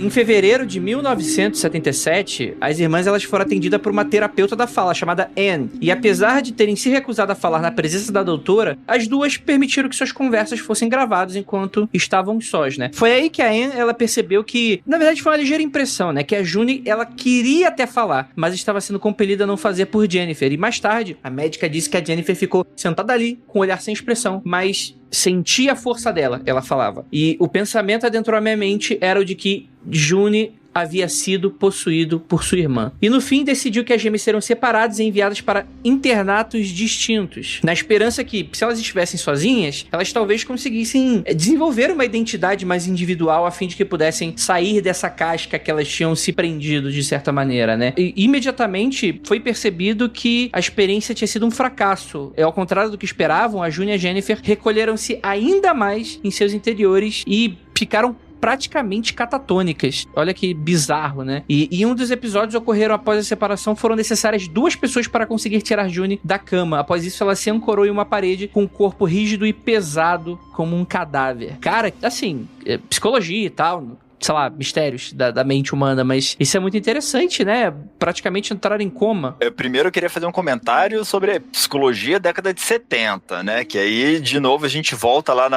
Em fevereiro de 1977, as irmãs elas foram atendidas por uma terapeuta da fala chamada Anne. E apesar de terem se recusado a falar na presença da doutora, as duas permitiram que suas conversas fossem gravadas enquanto estavam sós, né? Foi aí que a Anne, ela percebeu que, na verdade, foi uma ligeira impressão, né? Que a June, ela queria até falar, mas estava sendo compelida a não fazer por Jennifer. E mais tarde, a médica disse que a Jennifer ficou sentada ali, com o olhar sem expressão, mas sentia a força dela, ela falava. E o pensamento adentrou a minha mente era o de que June havia sido possuído por sua irmã. E no fim decidiu que as gêmeas seriam separadas e enviadas para internatos distintos, na esperança que, se elas estivessem sozinhas, elas talvez conseguissem desenvolver uma identidade mais individual a fim de que pudessem sair dessa casca que elas tinham se prendido de certa maneira, né? E imediatamente foi percebido que a experiência tinha sido um fracasso. Ao contrário do que esperavam, a June e a Jennifer recolheram-se ainda mais em seus interiores e ficaram praticamente catatônicas. Olha que bizarro, né? E um dos episódios ocorreram após a separação, foram necessárias 2 pessoas para conseguir tirar June da cama. Após isso, ela se ancorou em uma parede com um corpo rígido e pesado como um cadáver. Cara, assim, psicologia e tal, sei lá, mistérios da mente humana, mas isso é muito interessante, né? Praticamente entrar em coma. Primeiro eu queria fazer um comentário sobre a psicologia década de 70, né? Que aí, de novo, a gente volta lá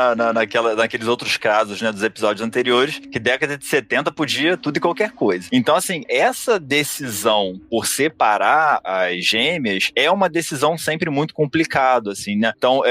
naqueles outros casos, né? Dos episódios anteriores, que década de 70 podia tudo e qualquer coisa. Então, assim, essa decisão por separar as gêmeas é uma decisão sempre muito complicada, assim, né? Então,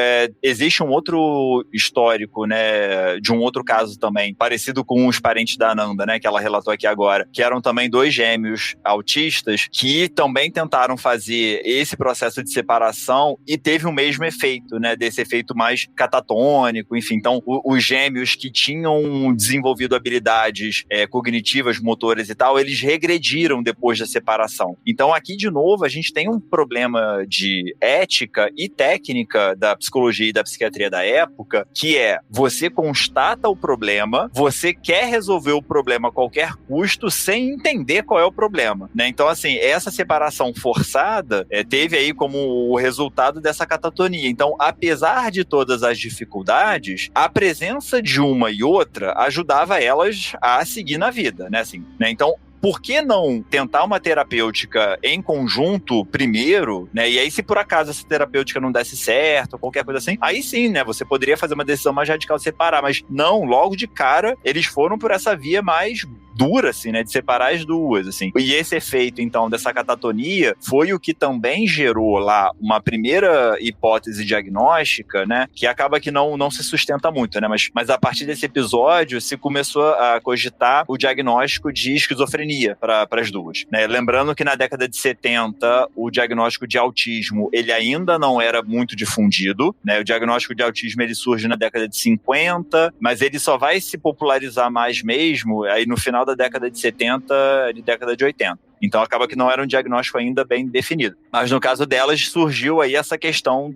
existe um outro histórico, né? De um outro caso também, parecido com os parentes da Ananda, né, que ela relatou aqui agora, que eram também 2 gêmeos autistas que também tentaram fazer esse processo de separação e teve o mesmo efeito, né, desse efeito mais catatônico, enfim. Então, os gêmeos que tinham desenvolvido habilidades cognitivas, motoras e tal, eles regrediram depois da separação. Então, aqui, de novo, a gente tem um problema de ética e técnica da psicologia e da psiquiatria da época, que é, você constata o problema, você quer resolver o problema a qualquer custo sem entender qual é o problema, né? Então, assim, essa separação forçada teve aí como o resultado dessa catatonia. Então, apesar de todas as dificuldades, a presença de uma e outra ajudava elas a seguir na vida, né? Assim, né? Então, por que não tentar uma terapêutica em conjunto primeiro, né? E aí, se por acaso essa terapêutica não desse certo, ou qualquer coisa assim, aí sim, né? Você poderia fazer uma decisão mais radical de separar, mas não, logo de cara, eles foram por essa via mais dura, assim, né, de separar as duas, assim. E esse efeito, então, dessa catatonia foi o que também gerou lá uma primeira hipótese diagnóstica, né, que acaba que não se sustenta muito, né, mas a partir desse episódio se começou a cogitar o diagnóstico de esquizofrenia para as duas, né. Lembrando que na década de 70 o diagnóstico de autismo, ele ainda não era muito difundido, né, o diagnóstico de autismo ele surge na década de 50, mas ele só vai se popularizar mais mesmo aí no final da década de 70 e década de 80. Então acaba que não era um diagnóstico ainda bem definido. Mas no caso delas surgiu aí essa questão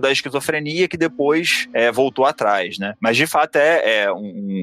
da esquizofrenia que depois voltou atrás, né? Mas de fato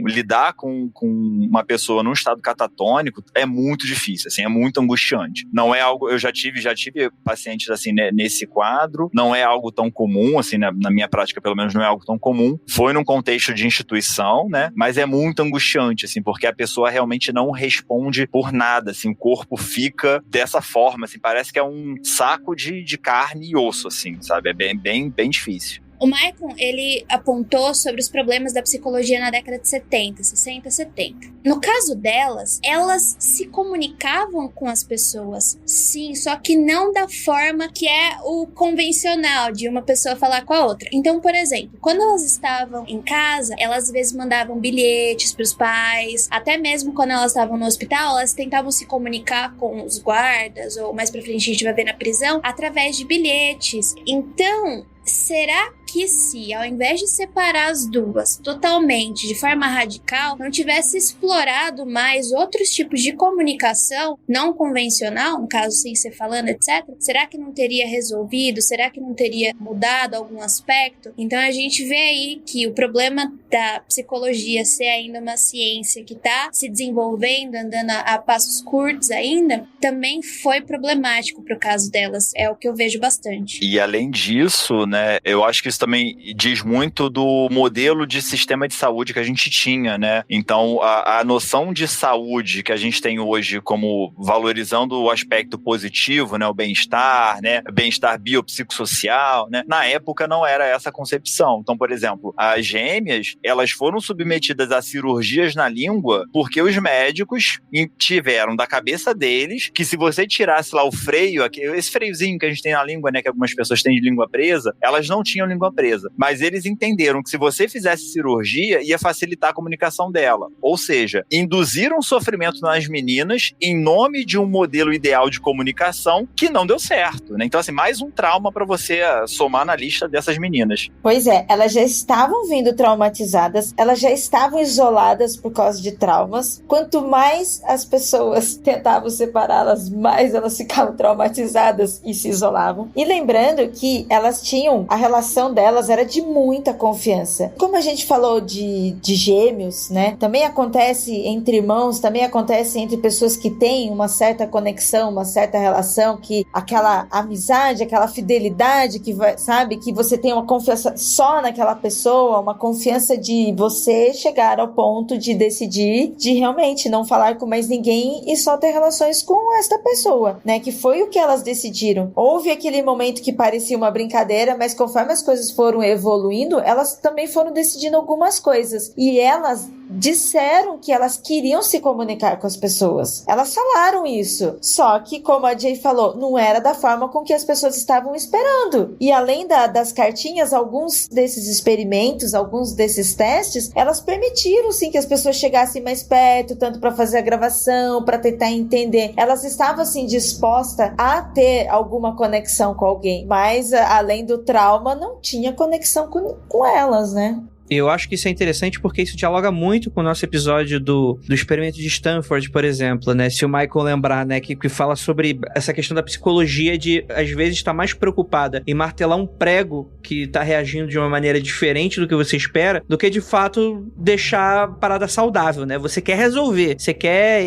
lidar com uma pessoa num estado catatônico é muito difícil, assim, é muito angustiante. Não é algo, eu já tive pacientes assim, né, nesse quadro, não é algo tão comum, assim, na minha prática pelo menos não é algo tão comum. Foi num contexto de instituição, né? Mas é muito angustiante, assim, porque a pessoa realmente não responde por nada, assim, o corpo fica dessa forma, assim, parece que é um saco de carne e osso, assim, sabe? É bem difícil. O Maicon, ele apontou sobre os problemas da psicologia na década de 70, 60, 70. No caso delas, elas se comunicavam com as pessoas, sim, só que não da forma que é o convencional, de uma pessoa falar com a outra. Então, por exemplo, quando elas estavam em casa, elas às vezes mandavam bilhetes para os pais, até mesmo quando elas estavam no hospital, elas tentavam se comunicar com os guardas, ou mais pra frente a gente vai ver na prisão, através de bilhetes. Então, será que se, ao invés de separar as duas totalmente, de forma radical, não tivesse explorado mais outros tipos de comunicação não convencional, no caso sem ser falando, etc., será que não teria resolvido? Será que não teria mudado algum aspecto? Então a gente vê aí que o problema da psicologia ser ainda uma ciência que está se desenvolvendo, andando a passos curtos ainda, também foi problemático pro caso delas. É o que eu vejo bastante. E além disso, né, eu acho que isso também diz muito do modelo de sistema de saúde que a gente tinha, né? Então, a noção de saúde que a gente tem hoje como valorizando o aspecto positivo, né? O bem-estar, né? Bem-estar biopsicossocial, né? Na época não era essa concepção. Então, por exemplo, as gêmeas, elas foram submetidas a cirurgias na língua porque os médicos tiveram da cabeça deles que se você tirasse lá o freio, esse freiozinho que a gente tem na língua, né? Que algumas pessoas têm de língua presa, elas não tinham língua língua presa. Mas eles entenderam que se você fizesse cirurgia, ia facilitar a comunicação dela. Ou seja, induziram sofrimento nas meninas em nome de um modelo ideal de comunicação que não deu certo, né? Então, assim, mais um trauma para você somar na lista dessas meninas. Pois é, elas já estavam vindo traumatizadas, elas já estavam isoladas por causa de traumas. Quanto mais as pessoas tentavam separá-las, mais elas ficavam traumatizadas e se isolavam. E lembrando que elas tinham, a relação delas era de muita confiança. Como a gente falou de gêmeos, né? Também acontece entre irmãos, também acontece entre pessoas que têm uma certa conexão, uma certa relação, que aquela amizade, aquela fidelidade que vai, sabe, que você tem uma confiança só naquela pessoa, uma confiança de você chegar ao ponto de decidir de realmente não falar com mais ninguém e só ter relações com esta pessoa, né? Que foi o que elas decidiram. Houve aquele momento que parecia uma brincadeira, mas conforme as coisas foram evoluindo, elas também foram decidindo algumas coisas. E elas disseram que elas queriam se comunicar com as pessoas. Elas falaram isso. Só que, como a Jay falou, não era da forma com que as pessoas estavam esperando. E além das cartinhas, alguns desses experimentos, alguns desses testes, elas permitiram sim que as pessoas chegassem mais perto, tanto para fazer a gravação, para tentar entender. Elas estavam assim dispostas a ter alguma conexão com alguém, mas além do trauma, não tinha conexão com elas, né? Eu acho que isso é interessante porque isso dialoga muito com o nosso episódio do experimento de Stanford, por exemplo, né? Se o Michael lembrar, né? Que fala sobre essa questão da psicologia de, às vezes, estar mais preocupada em martelar um prego que tá reagindo de uma maneira diferente do que você espera, do que, de fato, deixar a parada saudável, né? Você quer resolver, você quer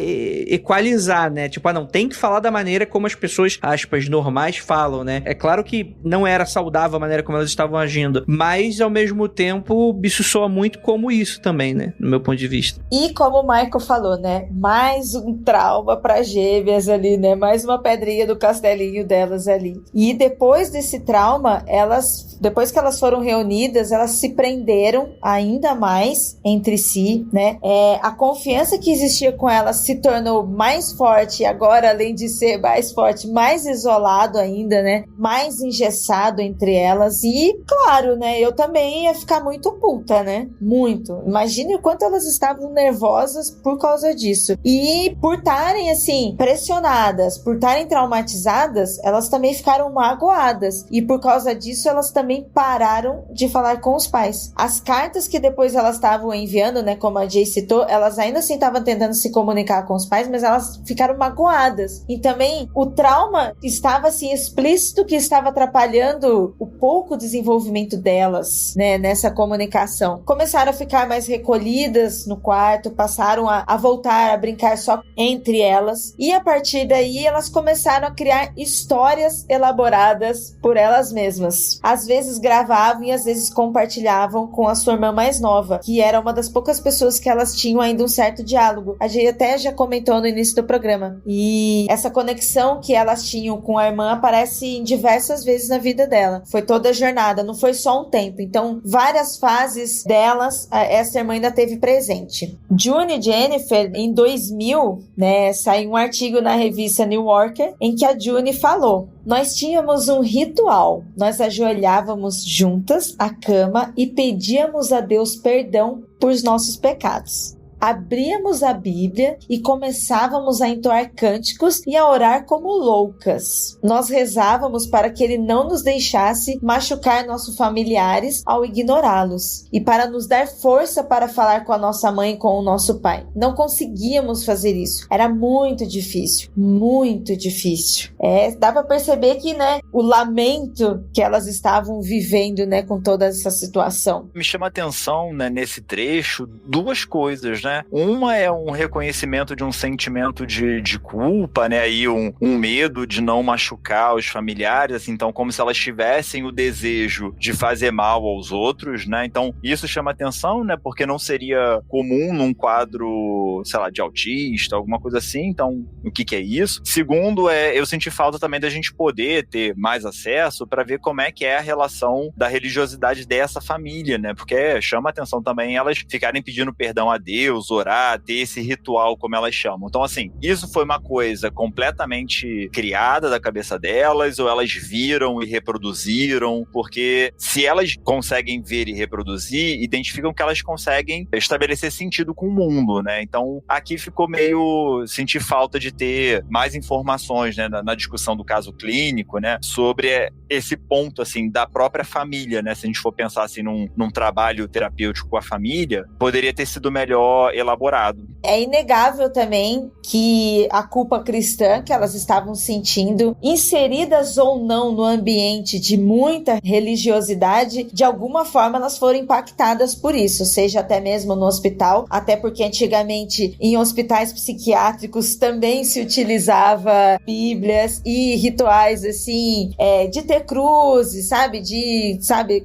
equalizar, né? Tipo, não, tem que falar da maneira como as pessoas, aspas, normais falam, né? É claro que não era saudável a maneira como elas estavam agindo, mas, ao mesmo tempo, isso soa muito como isso também, né? No meu ponto de vista. E como o Michael falou, né? Mais um trauma para gêmeas ali, né? Mais uma pedrinha do castelinho delas ali. E depois desse trauma, depois que elas foram reunidas, elas se prenderam ainda mais entre si, né? A confiança que existia com elas se tornou mais forte. Agora, além de ser mais forte, mais isolado ainda, né? Mais engessado entre elas. E, claro, né? Eu também ia ficar muito puta, né? Muito. Imagine o quanto elas estavam nervosas por causa disso. E por estarem, assim, pressionadas, por estarem traumatizadas, elas também ficaram magoadas. E por causa disso, elas também pararam de falar com os pais. As cartas que depois elas estavam enviando, né? Como a Jay citou, elas ainda assim estavam tentando se comunicar com os pais, mas elas ficaram magoadas. E também o trauma estava, assim, explícito que estava atrapalhando o pouco desenvolvimento delas, né? Nessa comunicação. Começaram a ficar mais recolhidas no quarto, passaram a voltar a brincar só entre elas, e a partir daí elas começaram a criar histórias elaboradas por elas mesmas. Às vezes gravavam e às vezes compartilhavam com a sua irmã mais nova, que era uma das poucas pessoas que elas tinham ainda um certo diálogo. A gente até já comentou no início do programa. E essa conexão que elas tinham com a irmã aparece em diversas vezes na vida dela. Foi toda a jornada, não foi só um tempo. Então, várias fases delas, essa irmã ainda teve presente. June e Jennifer, em 2000, né, saiu um artigo na revista New Yorker em que a June falou: nós tínhamos um ritual, nós ajoelhávamos juntas à cama e pedíamos a Deus perdão por nossos pecados. Abríamos a Bíblia e começávamos a entoar cânticos e a orar como loucas. Nós rezávamos para que Ele não nos deixasse machucar nossos familiares ao ignorá-los e para nos dar força para falar com a nossa mãe e com o nosso pai. Não conseguíamos fazer isso. Era muito difícil. Muito difícil. Dá para perceber que, né, o lamento que elas estavam vivendo, né, com toda essa situação. Me chama a atenção, né, nesse trecho, duas coisas, né? Uma é um reconhecimento de um sentimento de culpa, né? E um medo de não machucar os familiares, assim, então como se elas tivessem o desejo de fazer mal aos outros, né? Então isso chama atenção, né? Porque não seria comum num quadro, sei lá, de autista, alguma coisa assim. Então, o que é isso? Segundo, eu senti falta também da gente poder ter mais acesso para ver como é que é a relação da religiosidade dessa família, né? Porque chama atenção também elas ficarem pedindo perdão a Deus, orar, ter esse ritual, como elas chamam. Então, assim, isso foi uma coisa completamente criada da cabeça delas, ou elas viram e reproduziram? Porque se elas conseguem ver e reproduzir, identificam que elas conseguem estabelecer sentido com o mundo, né? Então, aqui ficou meio... Senti falta de ter mais informações, né, na discussão do caso clínico, né, sobre esse ponto, assim, da própria família, né? Se a gente for pensar, assim, num trabalho terapêutico com a família, poderia ter sido melhor elaborado. É inegável também que a culpa cristã que elas estavam sentindo, inseridas ou não no ambiente de muita religiosidade, de alguma forma elas foram impactadas por isso, seja até mesmo no hospital, até porque antigamente em hospitais psiquiátricos também se utilizava bíblias e rituais assim, de ter cruzes, sabe,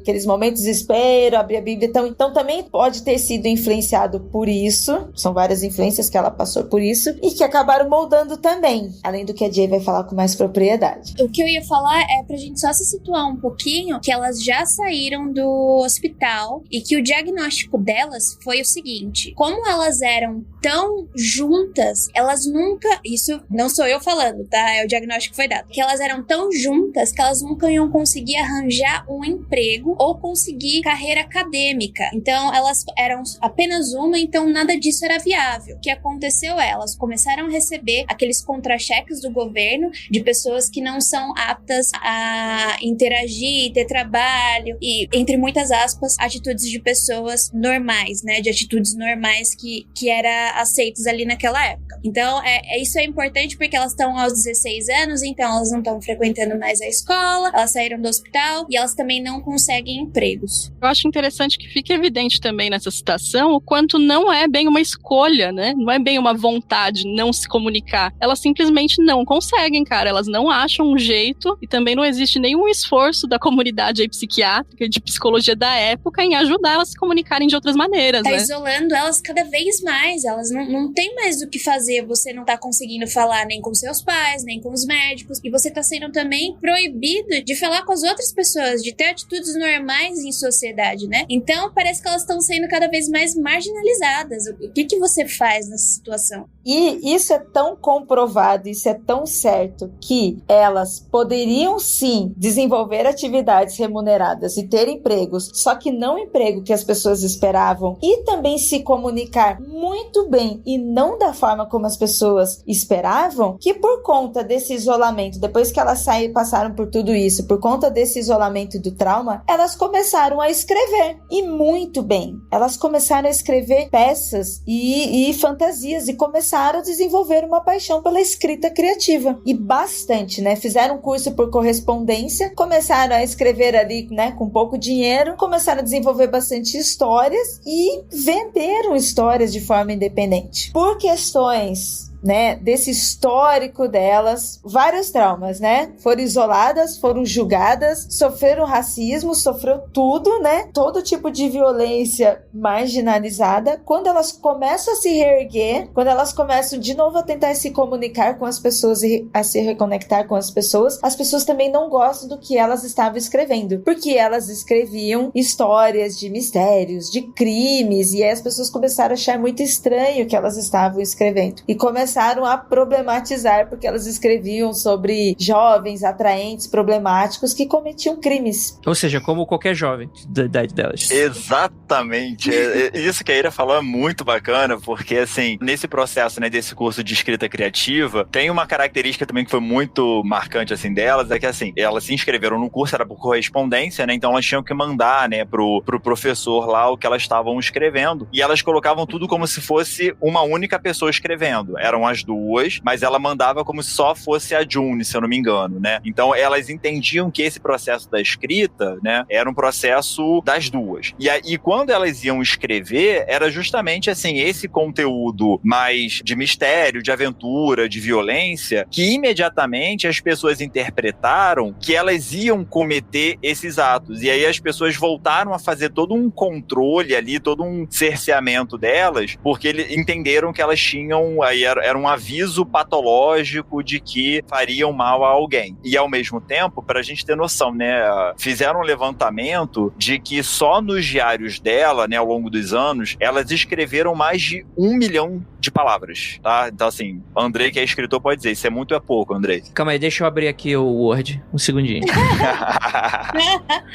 aqueles momentos de desespero, abrir a Bíblia, então também pode ter sido influenciado por isso, são várias influências que ela passou por isso, e que acabaram moldando também, além do que a Jay vai falar com mais propriedade. O que eu ia falar é pra gente só se situar um pouquinho, que elas já saíram do hospital e que o diagnóstico delas foi o seguinte: como elas eram tão juntas, elas nunca, isso não sou eu falando, tá? É o diagnóstico que foi dado, que elas eram tão juntas que elas nunca iam conseguir arranjar um emprego ou conseguir carreira acadêmica. Então elas eram apenas uma, então nada disso era viável. O que aconteceu é, elas começaram a receber aqueles contra-cheques do governo de pessoas que não são aptas a interagir, ter trabalho e, entre muitas aspas, atitudes de pessoas normais, né? De atitudes normais que era aceitos ali naquela época. Então, isso é importante porque elas estão aos 16 anos, então elas não estão frequentando mais a escola, elas saíram do hospital e elas também não conseguem empregos. Eu acho interessante que fique evidente também nessa citação o quanto não é bem uma escolha, né? Não é bem uma vontade não se comunicar. Elas simplesmente não conseguem, cara. Elas não acham um jeito e também não existe nenhum esforço da comunidade aí psiquiátrica e de psicologia da época em ajudar elas a se comunicarem de outras maneiras, tá, né? Isolando elas cada vez mais. Elas não tem mais o que fazer. Você não tá conseguindo falar nem com seus pais, nem com os médicos. E você tá sendo também proibido de falar com as outras pessoas, de ter atitudes normais em sociedade, né? Então, parece que elas estão sendo cada vez mais marginalizadas. O que você faz nessa situação? E isso é tão comprovado, isso é tão certo, que elas poderiam sim desenvolver atividades remuneradas e ter empregos, só que não o emprego que as pessoas esperavam, e também se comunicar muito bem e não da forma como as pessoas esperavam, que por conta desse isolamento, depois que elas passaram por tudo isso, por conta desse isolamento e do trauma, elas começaram a escrever, e muito bem. Elas começaram a escrever peças e fantasias, e começaram a desenvolver uma paixão pela escrita criativa, e bastante, né? Fizeram um curso por correspondência, começaram a escrever ali, né, com pouco dinheiro, começaram a desenvolver bastante histórias e venderam histórias de forma independente. Por questões, né, desse histórico delas, vários traumas, né? Foram isoladas, foram julgadas, sofreram racismo, sofreu tudo, né? Todo tipo de violência marginalizada. Quando elas começam a se reerguer, quando elas começam de novo a tentar se comunicar com as pessoas e a se reconectar com as pessoas também não gostam do que elas estavam escrevendo, porque elas escreviam histórias de mistérios, de crimes, e aí as pessoas começaram a achar muito estranho o que elas estavam escrevendo, e começaram a problematizar, porque elas escreviam sobre jovens atraentes, problemáticos, que cometiam crimes. Ou seja, como qualquer jovem da idade delas. Exatamente. Isso que a Ira falou é muito bacana, porque, assim, nesse processo, né, desse curso de escrita criativa, tem uma característica também que foi muito marcante, assim, delas, é que, assim, elas se inscreveram no curso, era por correspondência, né, então elas tinham que mandar, né, pro professor lá o que elas estavam escrevendo, e elas colocavam tudo como se fosse uma única pessoa escrevendo. Eram as duas, mas ela mandava como se só fosse a June, se eu não me engano, né? Então elas entendiam que esse processo da escrita, né, era um processo das duas. E quando elas iam escrever, era justamente assim, esse conteúdo mais de mistério, de aventura, de violência, que imediatamente as pessoas interpretaram que elas iam cometer esses atos. E aí as pessoas voltaram a fazer todo um controle ali, todo um cerceamento delas, porque eles entenderam que elas tinham, aí era era um aviso patológico de que fariam mal a alguém. E ao mesmo tempo, pra gente ter noção, né, fizeram um levantamento de que só nos diários dela, né, ao longo dos anos, elas escreveram mais de 1 milhão de palavras, tá? Então assim, Andrei, que é escritor, pode dizer, isso é muito ou é pouco, Andrei? Calma aí, deixa eu abrir aqui o Word, um segundinho.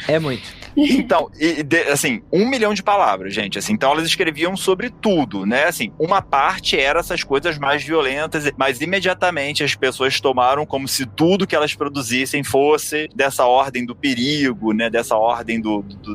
É muito. Então, assim, 1 milhão de palavras, gente, assim, então elas escreviam sobre tudo, né, assim, uma parte era essas coisas mais violentas, mas imediatamente as pessoas tomaram como se tudo que elas produzissem fosse dessa ordem do perigo, né, dessa ordem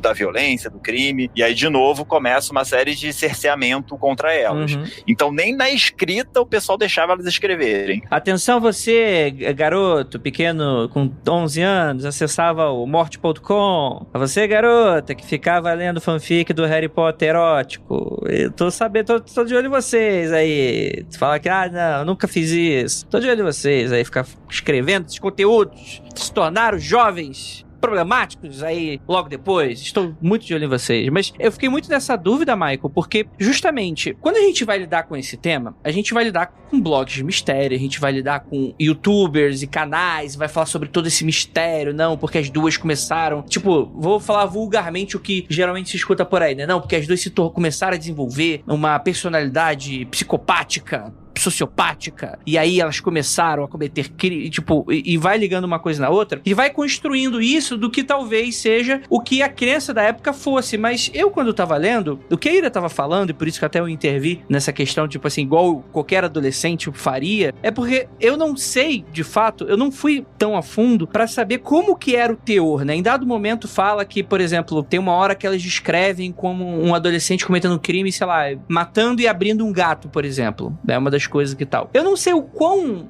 da violência, do crime, e aí de novo começa uma série de cerceamento contra elas. Então nem na escrita o pessoal deixava elas escreverem. Atenção você, garoto pequeno com 11 anos, acessava o morte.com. Você, garota, que ficava lendo fanfic do Harry Potter erótico. Eu tô sabendo, tô de olho em vocês aí. Fala que, não, eu nunca fiz isso. Tô de olho em vocês aí, ficar escrevendo esses conteúdos, se tornaram jovens problemáticos aí logo depois. Estou muito de olho em vocês. Mas eu fiquei muito nessa dúvida, Michael, porque justamente quando a gente vai lidar com esse tema, a gente vai lidar com blogs de mistério, a gente vai lidar com youtubers e canais, vai falar sobre todo esse mistério, não, porque as duas começaram, tipo, vou falar vulgarmente o que geralmente se escuta por aí, né? Não, porque as duas começaram a desenvolver uma personalidade psicopática, sociopática, e aí elas começaram a cometer crime, tipo, e vai ligando uma coisa na outra, e vai construindo isso do que talvez seja o que a crença da época fosse. Mas eu, quando tava lendo, o que a Ira tava falando, e por isso que até eu intervi nessa questão, tipo assim, igual qualquer adolescente faria, é porque eu não sei, de fato, eu não fui tão a fundo pra saber como que era o teor, né? Em dado momento fala que, por exemplo, tem uma hora que elas descrevem como um adolescente cometendo um crime, sei lá, matando e abrindo um gato, por exemplo. É uma das coisas que tal. Eu não sei o quão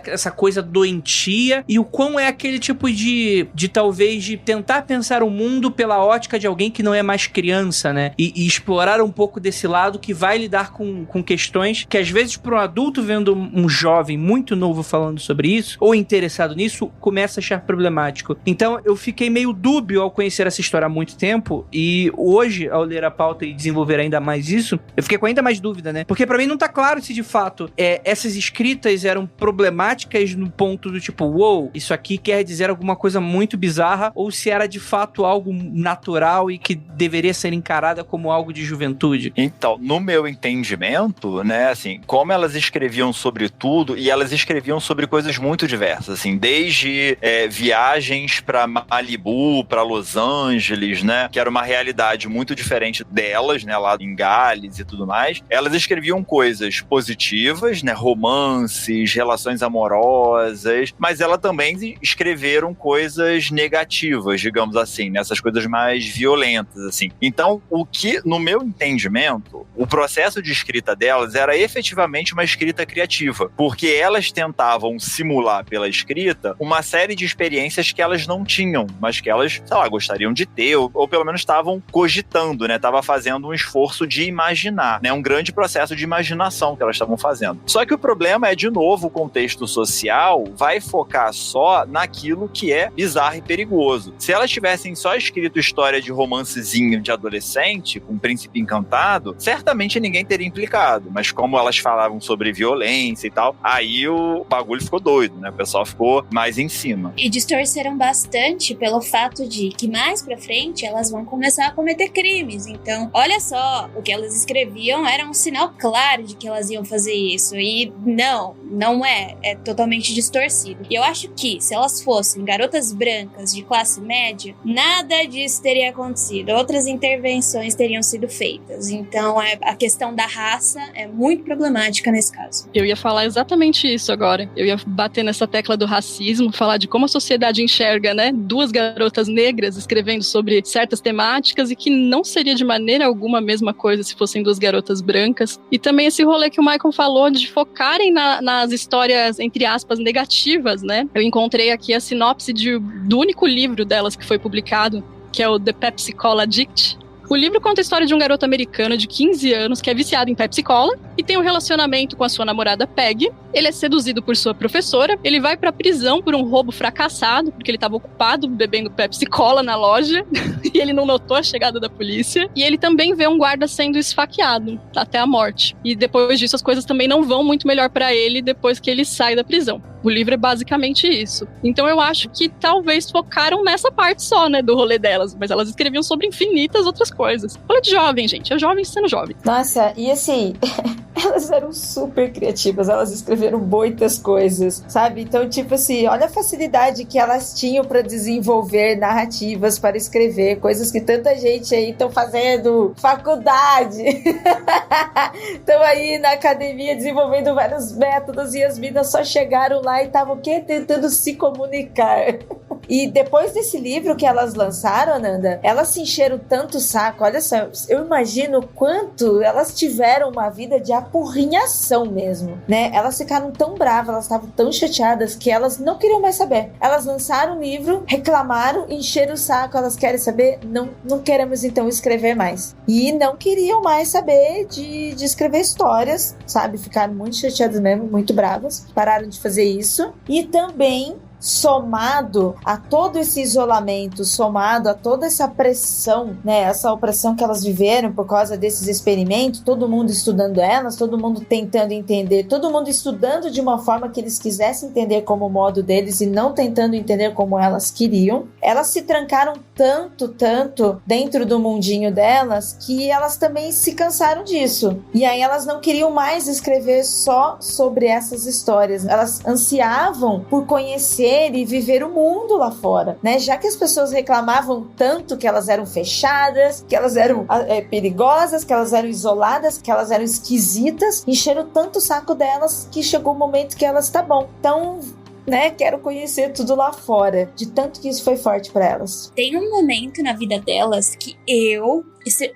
essa coisa doentia e o quão é aquele tipo de talvez de tentar pensar o mundo pela ótica de alguém que não é mais criança, né? E explorar um pouco desse lado que vai lidar com questões que às vezes para um adulto vendo um jovem muito novo falando sobre isso ou interessado nisso, começa a achar problemático. Então eu fiquei meio dúbio ao conhecer essa história há muito tempo e hoje, ao ler a pauta e desenvolver ainda mais isso, eu fiquei com ainda mais dúvida, né? Porque pra mim não tá claro se de fato essas escritas eram problemáticas no ponto do tipo, uou, isso aqui quer dizer alguma coisa muito bizarra, ou se era de fato algo natural e que deveria ser encarada como algo de juventude. Então, no meu entendimento, né, assim, como elas escreviam sobre tudo, e elas escreviam sobre coisas muito diversas, assim, desde viagens pra Malibu, pra Los Angeles, né, que era uma realidade muito diferente delas, né, lá em Gales e tudo mais. Elas escreviam coisas positivas, né, romances, relações amorosas, mas elas também escreveram coisas negativas, digamos assim, né, essas coisas mais violentas, assim. Então, o que, no meu entendimento, o processo de escrita delas era efetivamente uma escrita criativa, porque elas tentavam simular pela escrita uma série de experiências que elas não tinham, mas que elas, sei lá, gostariam de ter, ou pelo menos estavam cogitando, né, estavam fazendo um esforço de imaginar, né, um grande processo de imaginação que elas estavam fazendo. Só que o problema é, de novo, o contexto social vai focar só naquilo que é bizarro e perigoso. Se elas tivessem só escrito história de romancezinho de adolescente, com um príncipe encantado, certamente ninguém teria implicado, mas como elas falavam sobre violência e tal, aí o bagulho ficou doido, né? O pessoal ficou mais em cima. E distorceram bastante pelo fato de que mais pra frente elas vão começar a cometer crimes. Então, olha só, o que elas escreviam era um sinal claro de que elas iam fazer isso. E não é totalmente distorcido. E eu acho que se elas fossem garotas brancas de classe média, nada disso teria acontecido. Outras intervenções teriam sido feitas. Então, a questão da raça é muito problemática nesse caso. Eu ia falar exatamente isso agora. Eu ia bater nessa tecla do racismo, falar de como a sociedade enxerga, né, duas garotas negras escrevendo sobre certas temáticas e que não seria de maneira alguma a mesma coisa se fossem duas garotas brancas. E também esse rolê que o Michael falou de focarem nas histórias, entre aspas, negativas, né? Eu encontrei aqui a sinopse do único livro delas que foi publicado, que é o The Pepsi Cola Addict. O livro conta a história de um garoto americano de 15 anos que é viciado em Pepsi-Cola e tem um relacionamento com a sua namorada Peg. Ele é seduzido por sua professora, ele vai pra prisão por um roubo fracassado, porque ele estava ocupado bebendo Pepsi-Cola na loja e ele não notou a chegada da polícia. E ele também vê um guarda sendo esfaqueado até a morte. E depois disso as coisas também não vão muito melhor pra ele depois que ele sai da prisão. O livro é basicamente isso. Então eu acho que talvez focaram nessa parte só, né, do rolê delas. Mas elas escreviam sobre infinitas outras coisas. Rolê de jovem, gente. É jovem sendo jovem. Nossa, e assim, elas eram super criativas. Elas escreveram muitas coisas, sabe? Então, tipo assim, olha a facilidade que elas tinham pra desenvolver narrativas, para escrever. Coisas que tanta gente aí estão fazendo faculdade. Estão aí na academia desenvolvendo vários métodos e as meninas só chegaram lá e estavam o quê? Tentando se comunicar. E depois desse livro que elas lançaram, Nanda, elas se encheram tanto o saco. Olha só, eu imagino quanto elas tiveram uma vida de apurrinhação mesmo, né? Elas ficaram tão bravas, elas estavam tão chateadas que elas não queriam mais saber. Elas lançaram o livro, reclamaram, encheram o saco. Elas querem saber? Não queremos então escrever mais. E não queriam mais saber de escrever histórias, sabe? Ficaram muito chateadas mesmo, muito bravas. Pararam de fazer isso. E também, somado a todo esse isolamento, somado a toda essa pressão, né, essa opressão que elas viveram por causa desses experimentos, todo mundo estudando elas, todo mundo tentando entender, todo mundo estudando de uma forma que eles quisessem entender como o modo deles e não tentando entender como elas queriam, elas se trancaram tanto dentro do mundinho delas que elas também se cansaram disso. E aí elas não queriam mais escrever só sobre essas histórias, elas ansiavam por conhecer e viver o mundo lá fora, né? Já que as pessoas reclamavam tanto que elas eram fechadas, que elas eram perigosas, que elas eram isoladas, que elas eram esquisitas, encheram tanto o saco delas que chegou o momento que elas, tá bom, então, né, quero conhecer tudo lá fora, de tanto que isso foi forte pra elas. Tem um momento na vida delas que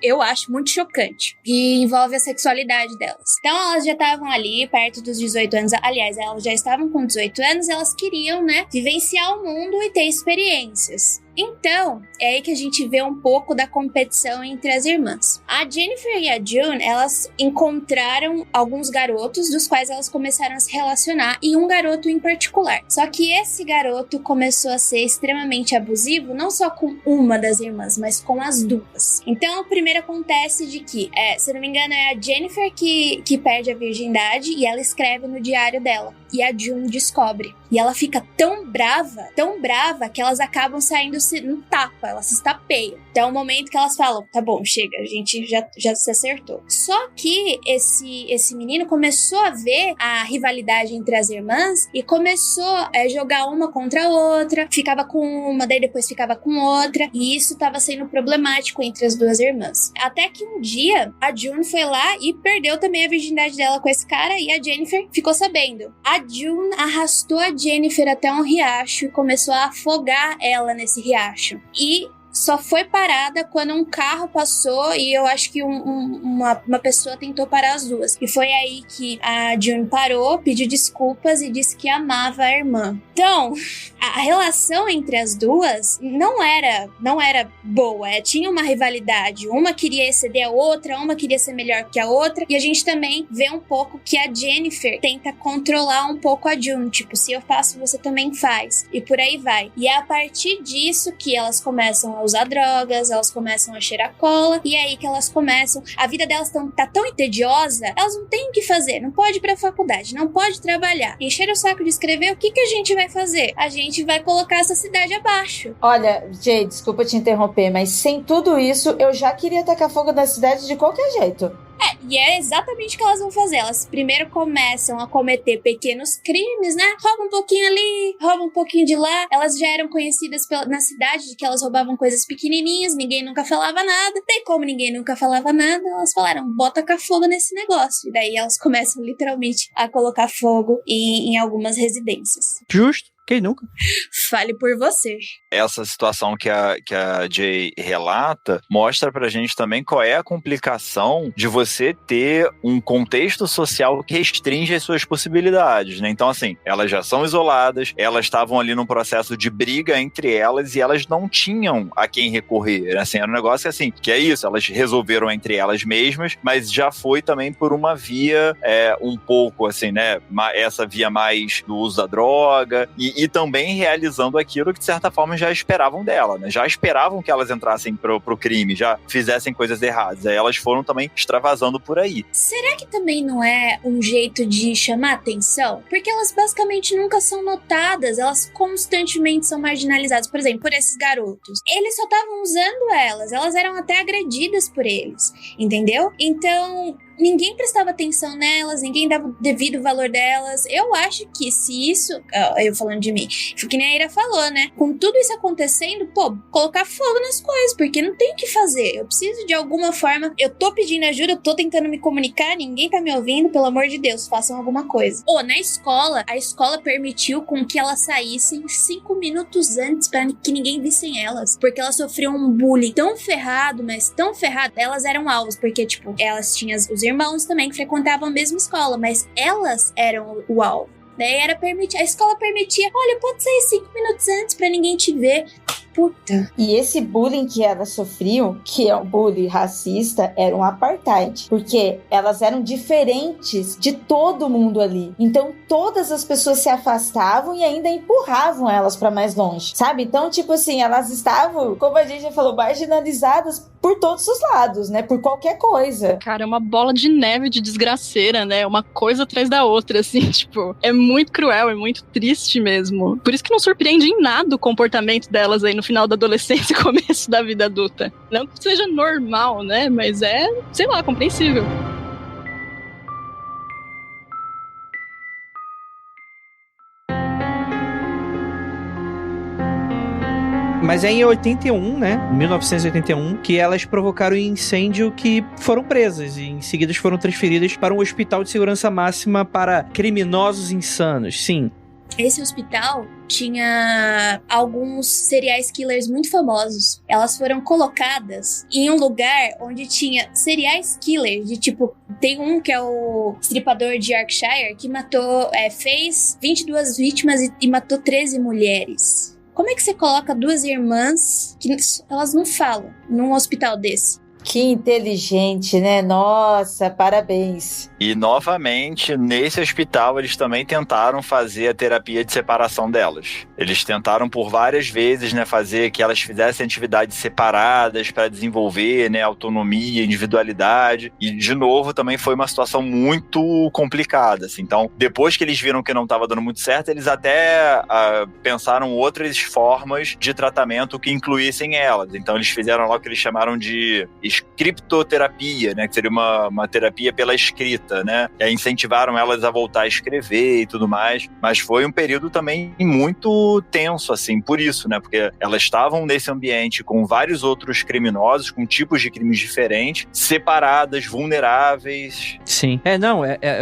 eu acho muito chocante, e envolve a sexualidade delas. Então elas já estavam ali perto dos 18 anos, aliás, elas já estavam com 18 anos, elas queriam, né, vivenciar o mundo e ter experiências. Então, é aí que a gente vê um pouco da competição entre as irmãs. A Jennifer e a June, elas encontraram alguns garotos dos quais elas começaram a se relacionar, e um garoto em particular. Só que esse garoto começou a ser extremamente abusivo, não só com uma das irmãs, mas com as duas. Então, primeiro acontece de que, se não me engano, é a Jennifer que perde a virgindade e ela escreve no diário dela. E a June descobre. E ela fica tão brava, que elas acabam saindo no tapa, elas se estapeiam. Então é o momento que elas falam, tá bom, chega, a gente já se acertou. Só que esse menino começou a ver a rivalidade entre as irmãs e começou a jogar uma contra a outra, ficava com uma, daí depois ficava com outra, e isso tava sendo problemático entre as duas irmãs. Até que um dia, a June foi lá e perdeu também a virgindade dela com esse cara, e a Jennifer ficou sabendo. A June arrastou a Jennifer até um riacho e começou a afogar ela nesse riacho. E só foi parada quando um carro passou e eu acho que uma pessoa tentou parar as duas. E foi aí que a June parou, pediu desculpas e disse que amava a irmã. Então, a relação entre as duas não era boa. Tinha uma rivalidade. Uma queria exceder a outra, uma queria ser melhor que a outra. E a gente também vê um pouco que a Jennifer tenta controlar um pouco a June. Tipo, se eu faço, você também faz. E por aí vai. E é a partir disso que elas começam a usar drogas, elas começam a cheirar cola, e é aí que elas começam, a vida delas tá tão entediosa, elas não têm o que fazer, não pode ir pra faculdade, não pode trabalhar, encher o saco de escrever, o que a gente vai fazer? A gente vai colocar essa cidade abaixo. Olha, Jay, desculpa te interromper, mas sem tudo isso, eu já queria tacar fogo na cidade de qualquer jeito. E é exatamente o que elas vão fazer. Elas primeiro começam a cometer pequenos crimes, né? Roubam um pouquinho ali, roubam um pouquinho de lá. Elas já eram conhecidas na cidade de que elas roubavam coisas pequenininhas, ninguém nunca falava nada. Daí, como ninguém nunca falava nada, elas falaram, bota cá fogo nesse negócio. E daí elas começam literalmente a colocar fogo em algumas residências. Justo. Quem nunca? Fale por você. Essa situação que a Jay relata mostra pra gente também qual é a complicação de você ter um contexto social que restringe as suas possibilidades, né? Então, assim, elas já são isoladas, elas estavam ali num processo de briga entre elas e elas não tinham a quem recorrer. Assim, era um negócio assim, que é isso, elas resolveram entre elas mesmas, mas já foi também por uma via um pouco, assim, né? Essa via mais do uso da droga e também realizando aquilo que, de certa forma, já esperavam dela, né? Já esperavam que elas entrassem pro crime, já fizessem coisas erradas. Aí elas foram também extravasando por aí. Será que também não é um jeito de chamar atenção? Porque elas basicamente nunca são notadas, elas constantemente são marginalizadas. Por exemplo, por esses garotos. Eles só estavam usando elas eram até agredidas por eles, entendeu? Então, ninguém prestava atenção nelas, ninguém dava o devido valor delas. Eu acho que se isso... eu falando de mim, que nem a Ira falou, né? Com tudo isso acontecendo, colocar fogo nas coisas, porque não tem o que fazer. Eu preciso de alguma forma... Eu tô pedindo ajuda, eu tô tentando me comunicar, ninguém tá me ouvindo, pelo amor de Deus, façam alguma coisa. Na escola, a escola permitiu com que elas saíssem 5 minutos antes pra que ninguém vissem elas, porque elas sofriam um bullying tão ferrado, mas tão ferrado, elas eram alvos, porque, tipo, elas tinham os irmãos também que frequentavam a mesma escola, mas elas eram o alvo. Daí a escola permitia, olha, pode sair 5 minutos antes pra ninguém te ver. Puta. E esse bullying que elas sofriam, que é um bullying racista, era um apartheid. Porque elas eram diferentes de todo mundo ali. Então todas as pessoas se afastavam e ainda empurravam elas pra mais longe, sabe? Então, tipo assim, elas estavam, como a gente já falou, marginalizadas por todos os lados, né? Por qualquer coisa. Cara, é uma bola de neve de desgraceira, né? Uma coisa atrás da outra, assim, tipo... É muito cruel, é muito triste mesmo. Por isso que não surpreende em nada o comportamento delas aí no final da adolescência e começo da vida adulta. Não que seja normal, né? Mas é, sei lá, compreensível. Mas é em 81, né? 1981, que elas provocaram um incêndio que foram presas e em seguida foram transferidas para um hospital de segurança máxima para criminosos insanos. Sim. Esse hospital tinha alguns serial killers muito famosos. Elas foram colocadas em um lugar onde tinha serial killers de tipo... Tem um que é o estripador de Yorkshire que matou... fez 22 vítimas e matou 13 mulheres. Como é que você coloca 2 irmãs que elas não falam num hospital desse? Que inteligente, né? Nossa, parabéns. E, novamente, nesse hospital, eles também tentaram fazer a terapia de separação delas. Eles tentaram por várias vezes, né, fazer que elas fizessem atividades separadas para desenvolver, né, autonomia, individualidade. E, de novo, também foi uma situação muito complicada, assim. Então, depois que eles viram que não estava dando muito certo, eles até pensaram outras formas de tratamento que incluíssem elas. Então, eles fizeram lá o que eles chamaram de escriptoterapia, né, que seria uma terapia pela escrita, né, e aí incentivaram elas a voltar a escrever e tudo mais, mas foi um período também muito tenso, assim, por isso, né, porque elas estavam nesse ambiente com vários outros criminosos, com tipos de crimes diferentes, separadas, vulneráveis. Sim.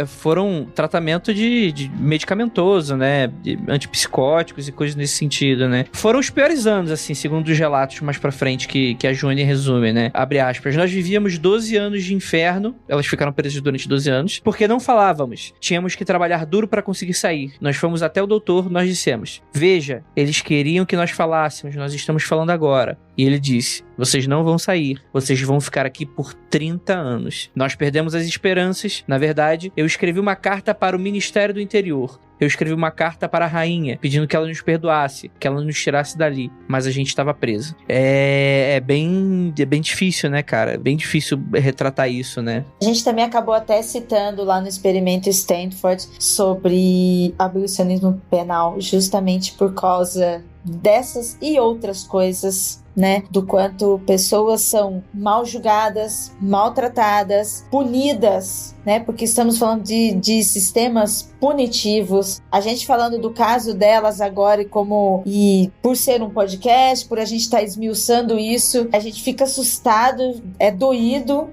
Foram tratamento de medicamentoso, né, de antipsicóticos e coisas nesse sentido, né. Foram os piores anos, assim, segundo os relatos mais pra frente que a June resume, né, abre aspas. Nós vivíamos 12 anos de inferno, elas ficaram presas durante 12 anos, porque não falávamos. Tínhamos que trabalhar duro para conseguir sair. Nós fomos até o doutor, nós dissemos: veja, eles queriam que nós falássemos, nós estamos falando agora. E ele disse: vocês não vão sair, vocês vão ficar aqui por 30 anos. Nós perdemos as esperanças. Na verdade, eu escrevi uma carta para o Ministério do Interior. Eu escrevi uma carta para a rainha, pedindo que ela nos perdoasse, que ela nos tirasse dali, mas a gente estava presa. É bem difícil, né, cara? É bem difícil retratar isso, né? A gente também acabou até citando lá no experimento Stanford sobre abolicionismo penal, justamente por causa dessas e outras coisas né? Do quanto pessoas são mal julgadas, maltratadas, punidas, né? Porque estamos falando de sistemas punitivos. A gente falando do caso delas agora e por ser um podcast, por a gente estar esmiuçando isso, a gente fica assustado, é doído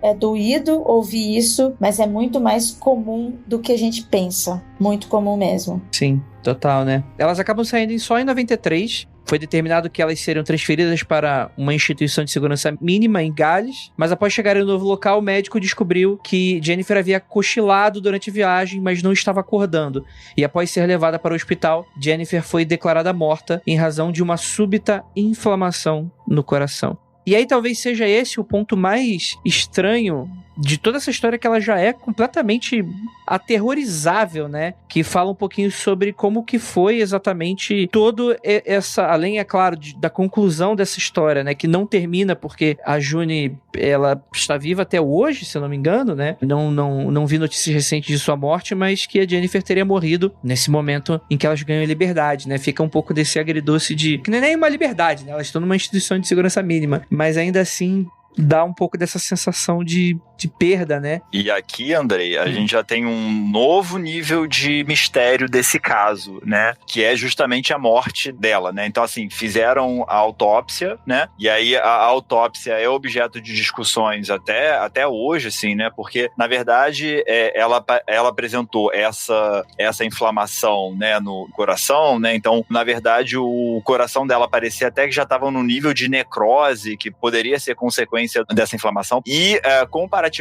ouvir isso, mas é muito mais comum do que a gente pensa. Muito comum mesmo. Sim, total, né? Elas acabam saindo só em 93. Foi determinado que elas seriam transferidas para uma instituição de segurança mínima em Gales, mas após chegarem no novo local, o médico descobriu que Jennifer havia cochilado durante a viagem, mas não estava acordando. E após ser levada para o hospital, Jennifer foi declarada morta em razão de uma súbita inflamação no coração. E aí talvez seja esse o ponto mais estranho de toda essa história, que ela já é completamente aterrorizável, né? Que fala um pouquinho sobre como que foi exatamente todo essa, além, é claro, da conclusão dessa história, né? Que não termina porque a June, ela está viva até hoje, se eu não me engano, né? Não vi notícias recentes de sua morte, mas que a Jennifer teria morrido nesse momento em que elas ganham liberdade, né? Fica um pouco desse agridoce de... que não é nem uma liberdade, né? Elas estão numa instituição de segurança mínima, mas ainda assim dá um pouco dessa sensação de perda, né? E aqui, Andrei, a gente já tem um novo nível de mistério desse caso, né? Que é justamente a morte dela, né? Então, assim, fizeram a autópsia, né? E aí a autópsia é objeto de discussões até hoje, assim, né? Porque, na verdade, ela apresentou essa inflamação, né, no coração, né? Então, na verdade, o coração dela parecia até que já estava no nível de necrose, que poderia ser consequência dessa inflamação. E, comparativamente,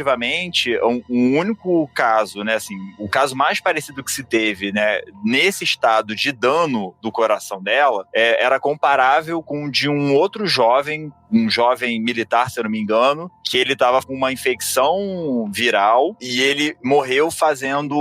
um único caso, né, assim, o caso mais parecido que se teve, né, nesse estado de dano do coração dela, era comparável com o de um outro jovem, um jovem militar, se eu não me engano, que ele estava com uma infecção viral e ele morreu fazendo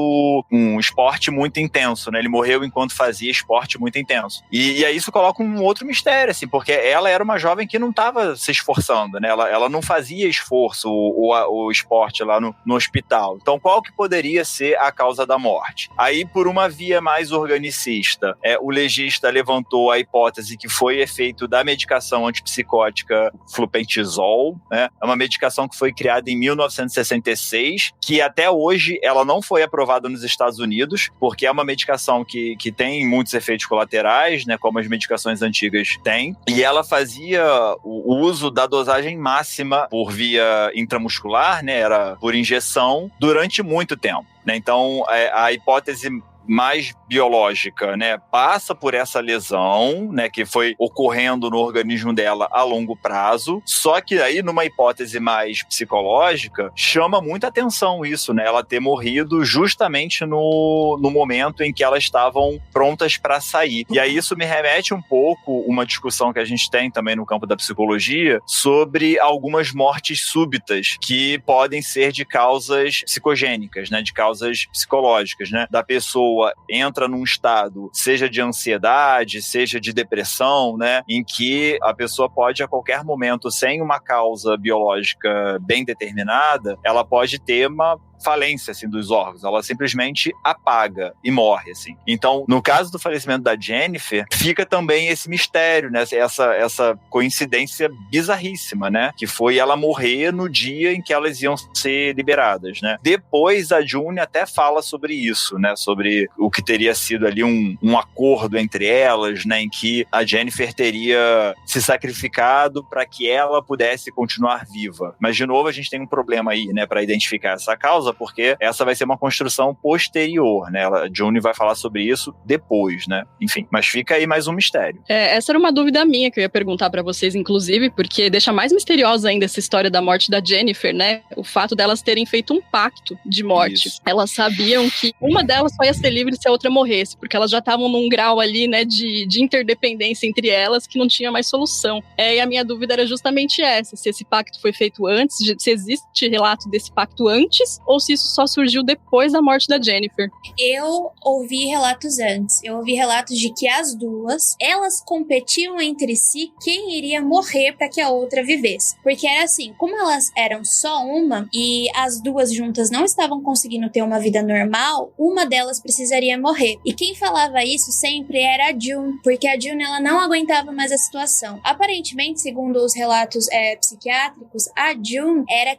um esporte muito intenso, né? Ele morreu enquanto fazia esporte muito intenso. E aí isso coloca um outro mistério, assim, porque ela era uma jovem que não estava se esforçando, né? Ela não fazia esforço o esporte lá no hospital. Então, qual que poderia ser a causa da morte? Aí, por uma via mais organicista, o legista levantou a hipótese que foi efeito da medicação antipsicótica flupentizol, né? É uma medicação que foi criada em 1966, que até hoje ela não foi aprovada nos Estados Unidos, porque é uma medicação que tem muitos efeitos colaterais, né, como as medicações antigas têm, e ela fazia o uso da dosagem máxima por via intramuscular, né, era por injeção, durante muito tempo, né? Então, a hipótese mais biológica, né, passa por essa lesão, né, que foi ocorrendo no organismo dela a longo prazo, só que aí numa hipótese mais psicológica, chama muita atenção isso, né, ela ter morrido justamente no momento em que elas estavam prontas para sair. E aí isso me remete um pouco uma discussão que a gente tem também no campo da psicologia sobre algumas mortes súbitas que podem ser de causas psicogênicas, né, de causas psicológicas, né, da pessoa entra num estado, seja de ansiedade, seja de depressão, né, em que a pessoa pode a qualquer momento, sem uma causa biológica bem determinada, ela pode ter uma falência, assim, dos órgãos. Ela simplesmente apaga e morre, assim. Então, no caso do falecimento da Jennifer, fica também esse mistério, né? Essa coincidência bizarríssima, né? Que foi ela morrer no dia em que elas iam ser liberadas, né? Depois, a June até fala sobre isso, né? Sobre o que teria sido ali um acordo entre elas, né? Em que a Jennifer teria se sacrificado para que ela pudesse continuar viva. Mas, de novo, a gente tem um problema aí, né? Para identificar essa causa, porque essa vai ser uma construção posterior, né? A June vai falar sobre isso depois, né? Enfim, mas fica aí mais um mistério. Essa era uma dúvida minha que eu ia perguntar pra vocês, inclusive, porque deixa mais misteriosa ainda essa história da morte da Jennifer, né? O fato delas terem feito um pacto de morte. Isso. Elas sabiam que uma delas só ia ser livre se a outra morresse, porque elas já estavam num grau ali, né, de interdependência entre elas que não tinha mais solução. E a minha dúvida era justamente essa, se esse pacto foi feito antes, se existe relato desse pacto antes, ou ou se isso só surgiu depois da morte da Jennifer. Eu ouvi relatos antes. Eu ouvi relatos de que as duas, elas competiam entre si quem iria morrer para que a outra vivesse. Porque era assim, como elas eram só uma e as duas juntas não estavam conseguindo ter uma vida normal, uma delas precisaria morrer. E quem falava isso sempre era a June, porque a June ela não aguentava mais a situação. Aparentemente, segundo os relatos psiquiátricos, a June era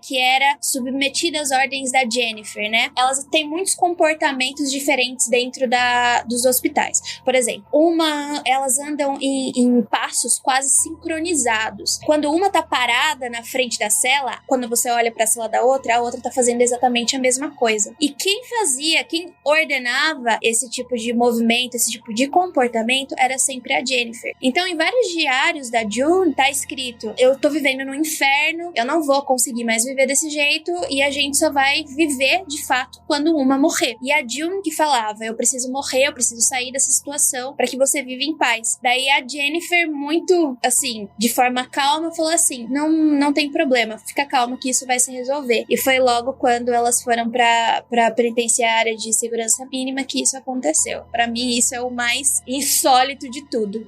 submetida às ordens da Jennifer, né? Elas têm muitos comportamentos diferentes dentro dos hospitais. Por exemplo, elas andam em passos quase sincronizados. Quando uma tá parada na frente da cela, quando você olha pra cela da outra, a outra tá fazendo exatamente a mesma coisa. E quem ordenava esse tipo de movimento, esse tipo de comportamento, era sempre a Jennifer. Então, em vários diários da June, tá escrito: eu tô vivendo no inferno, eu não vou conseguir mais viver desse jeito, e a gente só vai viver, de fato, quando uma morrer. E a June que falava: eu preciso morrer, eu preciso sair dessa situação para que você viva em paz. Daí a Jennifer, muito, assim, de forma calma, falou assim: não tem problema, fica calma que isso vai se resolver. E foi logo quando elas foram pra penitenciária de segurança mínima que isso aconteceu. Pra mim, isso é o mais insólito de tudo.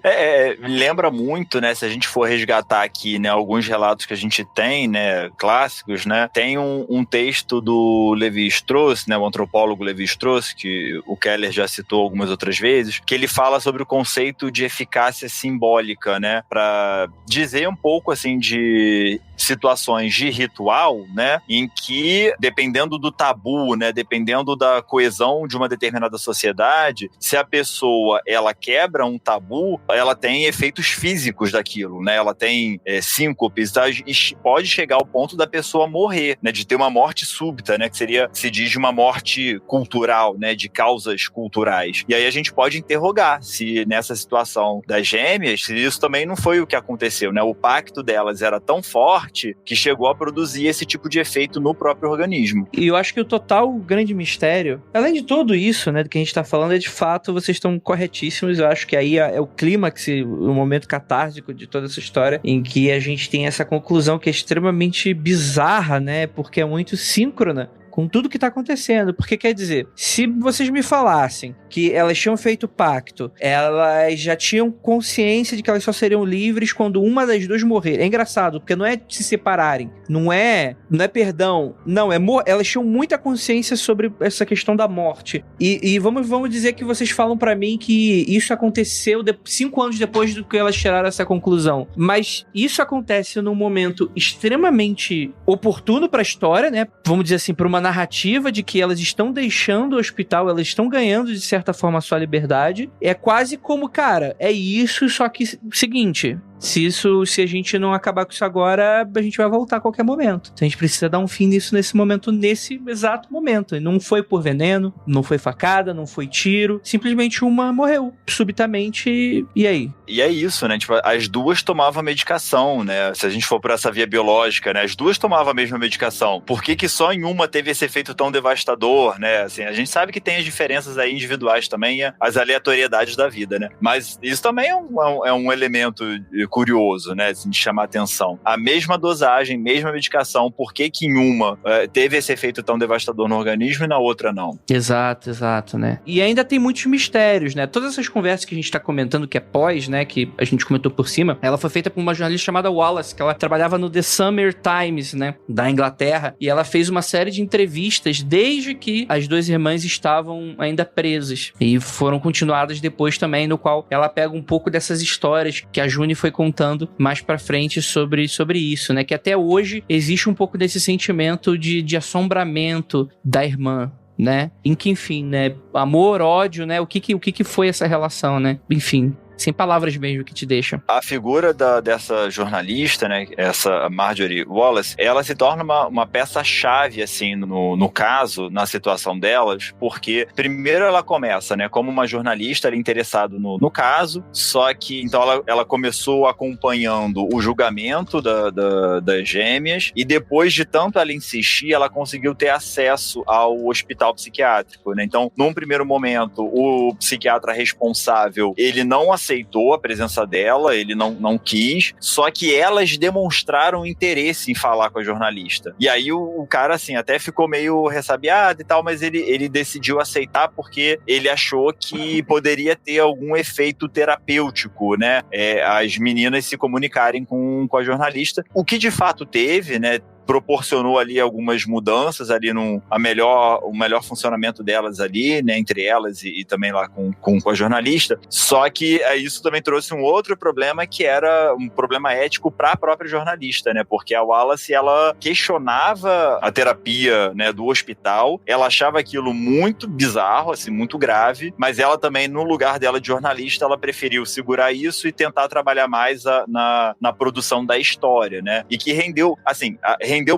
Lembra muito, né, se a gente for resgatar aqui, né, alguns relatos que a gente tem, né, clássicos, né, tem um texto do Levi-Strauss, né, o antropólogo Levi-Strauss, que o Keller já citou algumas outras vezes, que ele fala sobre o conceito de eficácia simbólica, né, para dizer um pouco, assim, de situações de ritual, né, em que, dependendo do tabu, né, dependendo da coesão de uma determinada sociedade, se a pessoa, ela quebra um tabu, ela tem efeitos físicos daquilo, né, ela tem síncopes, e pode chegar ao ponto da pessoa morrer, né, de ter uma morte súbita, né, que se diz de uma morte cultural, né, de causas culturais. E aí a gente pode interrogar se nessa situação das gêmeas, se isso também não foi o que aconteceu, né, o pacto delas era tão forte que chegou a produzir esse tipo de efeito no próprio organismo. E eu acho que o total grande mistério, além de tudo isso, né, do que a gente tá falando, é de fato, vocês estão corretíssimos, eu acho que aí é o clímax, o momento catártico de toda essa história, em que a gente tem essa conclusão que é extremamente bizarra, né, porque é muito síncrona com tudo que tá acontecendo. Porque, quer dizer, se vocês me falassem que elas tinham feito pacto, elas já tinham consciência de que elas só seriam livres quando uma das duas morrer. É engraçado, porque não é se separarem, não é perdão, não, elas tinham muita consciência sobre essa questão da morte. E vamos dizer que vocês falam pra mim que isso aconteceu 5 anos depois do que elas tiraram essa conclusão. Mas isso acontece num momento extremamente oportuno pra história, né? Vamos dizer assim, pra uma narrativa de que elas estão deixando o hospital, elas estão ganhando de certa forma a sua liberdade. É quase como, cara, é isso, só que seguinte, se a gente não acabar com isso agora, a gente vai voltar a qualquer momento. Então a gente precisa dar um fim nisso nesse momento, nesse exato momento. E não foi por veneno, não foi facada, não foi tiro, simplesmente uma morreu subitamente, e aí? E é isso, né? Tipo, as duas tomavam a medicação, né? Se a gente for por essa via biológica, né? As duas tomavam a mesma medicação. Por que só em uma teve esse efeito tão devastador, né? Assim, a gente sabe que tem as diferenças aí individuais também, as aleatoriedades da vida, né? Mas isso também é um elemento curioso, né, de chamar atenção. A mesma dosagem, mesma medicação, por que em uma teve esse efeito tão devastador no organismo e na outra não? Exato, né? E ainda tem muitos mistérios, né? Todas essas conversas que a gente tá comentando, que é pós, né, que a gente comentou por cima, ela foi feita por uma jornalista chamada Wallace, que ela trabalhava no The Summer Times, né, da Inglaterra, e ela fez uma série de entrevistas desde que as duas irmãs estavam ainda presas, e foram continuadas depois também, no qual ela pega um pouco dessas histórias que a June foi contando mais pra frente sobre isso, né? Que até hoje existe um pouco desse sentimento de assombramento da irmã, né? Em que, enfim, né? Amor, ódio, né? O que foi essa relação, né? Enfim, sem palavras mesmo que te deixam. A figura dessa jornalista, né, essa Marjorie Wallace, ela se torna uma peça-chave, assim, no caso, na situação delas, porque primeiro ela começa, né, como uma jornalista, ela é interessada no caso, só que, então, ela começou acompanhando o julgamento das gêmeas, e depois de tanto ela insistir, ela conseguiu ter acesso ao hospital psiquiátrico, né, então, num primeiro momento, o psiquiatra responsável, ele não aceitou a presença dela, ele não quis, só que elas demonstraram interesse em falar com a jornalista. E aí o cara, assim, até ficou meio ressabiado e tal, mas ele decidiu aceitar porque ele achou que poderia ter algum efeito terapêutico, né? As meninas se comunicarem com a jornalista, o que de fato teve, né? Proporcionou ali algumas mudanças ali o melhor funcionamento delas ali, né, entre elas e também lá com a jornalista. Só que isso também trouxe um outro problema, que era um problema ético para a própria jornalista, né, porque a Wallace, ela questionava a terapia, né, do hospital, ela achava aquilo muito bizarro, assim, muito grave, mas ela também, no lugar dela de jornalista, ela preferiu segurar isso e tentar trabalhar mais na produção da história, né, e que rendeu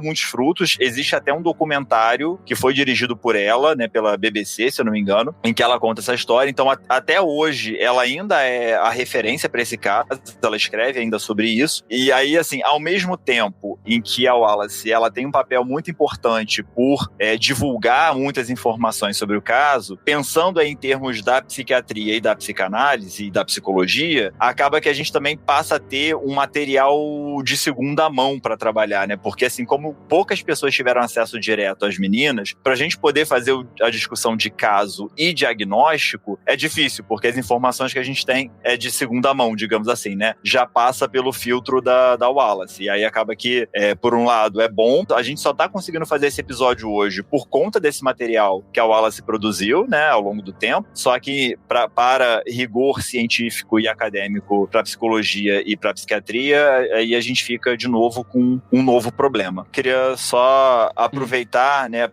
muitos frutos. Existe até um documentário que foi dirigido por ela, né, pela BBC, se eu não me engano, em que ela conta essa história. Então, até hoje, ela ainda é a referência para esse caso, ela escreve ainda sobre isso. E aí, assim, ao mesmo tempo em que a Wallace, ela tem um papel muito importante por divulgar muitas informações sobre o caso, pensando aí em termos da psiquiatria e da psicanálise e da psicologia, acaba que a gente também passa a ter um material de segunda mão para trabalhar, né? Porque, assim, como poucas pessoas tiveram acesso direto às meninas, pra gente poder fazer a discussão de caso e diagnóstico é difícil, porque as informações que a gente tem é de segunda mão, digamos assim, né? Já passa pelo filtro da Wallace. E aí acaba que, por um lado, é bom. A gente só tá conseguindo fazer esse episódio hoje por conta desse material que a Wallace produziu, né, ao longo do tempo. Só que para rigor científico e acadêmico, pra psicologia e pra psiquiatria, aí a gente fica de novo com um novo problema. Queria só aproveitar, né,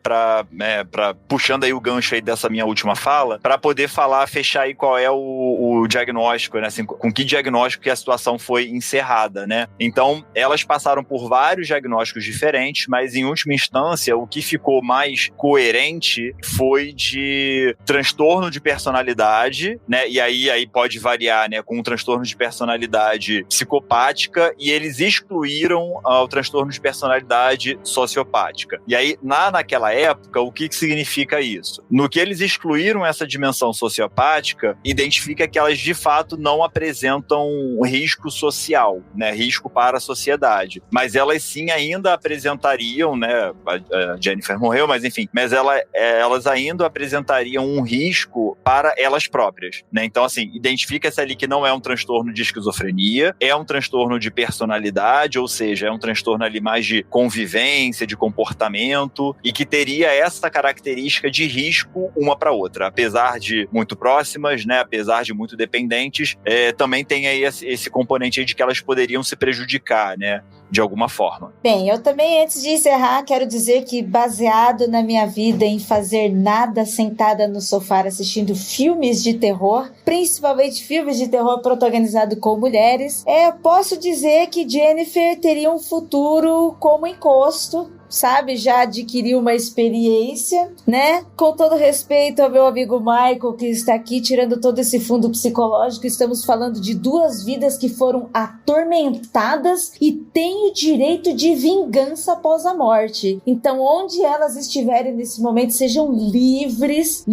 puxando aí o gancho aí dessa minha última fala, para poder fechar aí qual é o diagnóstico, né, assim, com que diagnóstico que a situação foi encerrada, né. Então, elas passaram por vários diagnósticos diferentes, mas em última instância, o que ficou mais coerente foi de transtorno de personalidade, né, e aí pode variar, né, com um transtorno de personalidade psicopática, e eles excluíram o transtorno de personalidade sociopática. E aí, naquela época, o que significa isso? No que eles excluíram essa dimensão sociopática, identifica que elas, de fato, não apresentam risco social, né? Risco para a sociedade. Mas elas, sim, ainda apresentariam, né? A Jennifer morreu, mas enfim, mas elas ainda apresentariam um risco para elas próprias, né? Então, assim, identifica-se ali que não é um transtorno de esquizofrenia, é um transtorno de personalidade, ou seja, é um transtorno ali mais de convivência, de comportamento, e que teria essa característica de risco uma para outra. Apesar de muito próximas, né, apesar de muito dependentes, também tem aí esse componente aí de que elas poderiam se prejudicar, né, de alguma forma. Bem, eu também, antes de encerrar, quero dizer que, baseado na minha vida em fazer nada sentada no sofá assistindo filmes de terror, principalmente filmes de terror protagonizados com mulheres, posso dizer que Jennifer teria um futuro como encosto, sabe, já adquiriu uma experiência, né? Com todo respeito ao meu amigo Michael, que está aqui tirando todo esse fundo psicológico, estamos falando de duas vidas que foram atormentadas e têm o direito de vingança após a morte. Então, onde elas estiverem nesse momento, sejam livres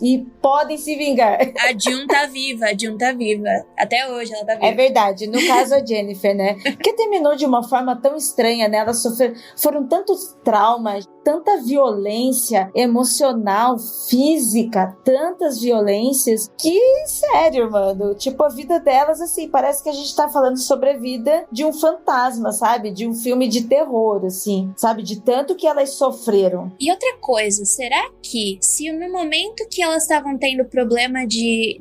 e podem se vingar. A June tá viva. Até hoje ela tá viva. É verdade, no caso a Jennifer, né? Porque terminou de uma forma tão estranha, né? Elas foram tantos traumas, tanta violência emocional, física, tantas violências, que, sério, mano, tipo, a vida delas, assim, parece que a gente tá falando sobre a vida de um fantasma, sabe? De um filme de terror, assim, sabe? De tanto que elas sofreram. E outra coisa, será que se no momento que elas estavam tendo problema de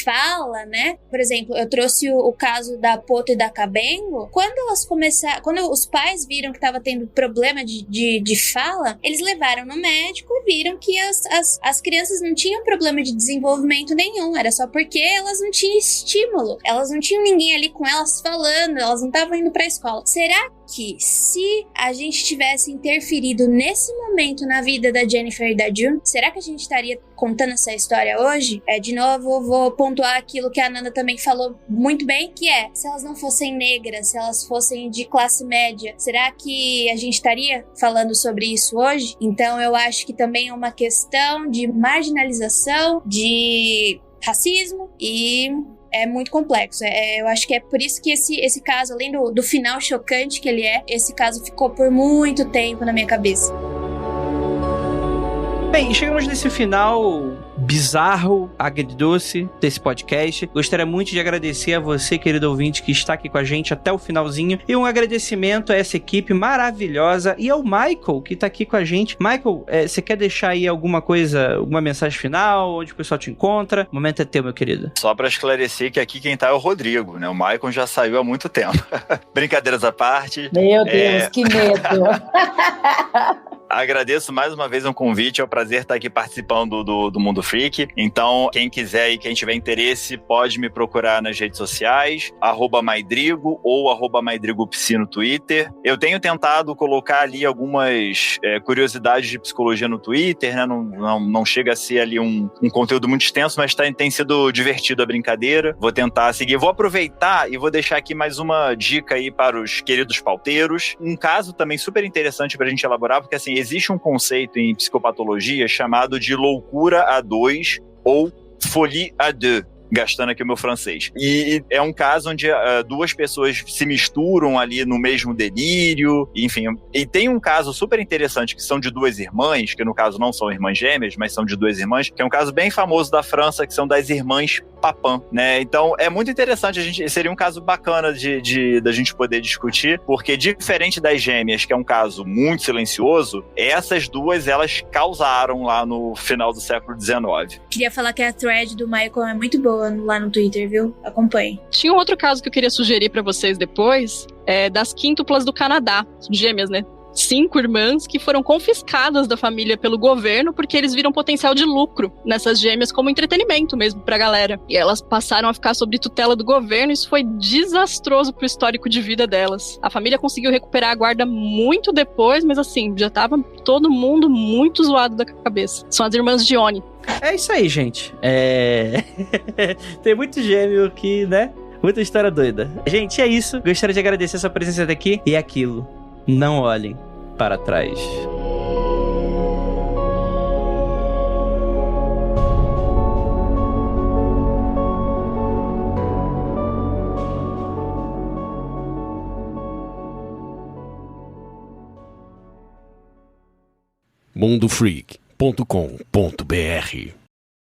fala, né? Por exemplo, eu trouxe o caso da Poto e da Cabengo, quando os pais viram que tava tendo problema de fala, eles levaram no médico e viram que as crianças não tinham problema de desenvolvimento nenhum, era só porque elas não tinham estímulo, elas não tinham ninguém ali com elas falando, elas não estavam indo pra escola. Será que se a gente tivesse interferido nesse momento na vida da Jennifer e da June, será que a gente estaria contando essa história hoje? De novo, vou pontuar aquilo que a Nanda também falou muito bem, que se elas não fossem negras, se elas fossem de classe média, será que a gente estaria falando sobre isso hoje? Então eu acho que também é uma questão de marginalização, de racismo e é muito complexo. Eu acho que é por isso que esse caso, além do final chocante que ele esse caso ficou por muito tempo na minha cabeça. Bem, chegamos nesse final bizarro, agridoce desse podcast. Gostaria muito de agradecer a você, querido ouvinte, que está aqui com a gente até o finalzinho. E um agradecimento a essa equipe maravilhosa e ao Michael, que está aqui com a gente. Michael, você quer deixar aí alguma coisa, alguma mensagem final, onde o pessoal te encontra? O momento é teu, meu querido. Só para esclarecer que aqui quem tá é o Rodrigo, né? O Michael já saiu há muito tempo. Brincadeiras à parte. Meu Deus, que medo. Agradeço mais uma vez o convite, é um prazer estar aqui participando do Mundo Freak. Então, quem quiser e quem tiver interesse, pode me procurar nas redes sociais, @maidrigo ou @maidrigopsi no Twitter. Eu tenho tentado colocar ali algumas curiosidades de psicologia no Twitter, né? Não chega a ser ali um conteúdo muito extenso, mas tem sido divertido a brincadeira. Vou tentar seguir. Vou aproveitar e vou deixar aqui mais uma dica aí para os queridos pauteiros. Um caso também super interessante pra gente elaborar, porque assim, existe um conceito em psicopatologia chamado de loucura a dois ou folie à deux, gastando aqui o meu francês. E é um caso onde duas pessoas se misturam ali no mesmo delírio, enfim. E tem um caso super interessante que são de duas irmãs, que no caso não são irmãs gêmeas, mas são de duas irmãs, que é um caso bem famoso da França, que são das irmãs Papin, né? Então é muito interessante, seria um caso bacana da gente poder discutir, porque diferente das gêmeas, que é um caso muito silencioso, essas duas, elas causaram lá no final do século XIX. Queria falar que a thread do Michael é muito boa lá no Twitter, viu? Acompanhe. Tinha um outro caso que eu queria sugerir pra vocês depois, das quíntuplas do Canadá, gêmeas, né? 5 irmãs que foram confiscadas da família pelo governo porque eles viram potencial de lucro nessas gêmeas como entretenimento mesmo pra galera. E elas passaram a ficar sob tutela do governo e isso foi desastroso pro histórico de vida delas. A família conseguiu recuperar a guarda muito depois, mas assim, já tava todo mundo muito zoado da cabeça. São as irmãs Dione. É isso aí, gente. Tem muito gêmeo aqui, né? Muita história doida. Gente, é isso. Gostaria de agradecer a sua presença daqui. E aquilo, não olhem para trás. mundofreak.com.br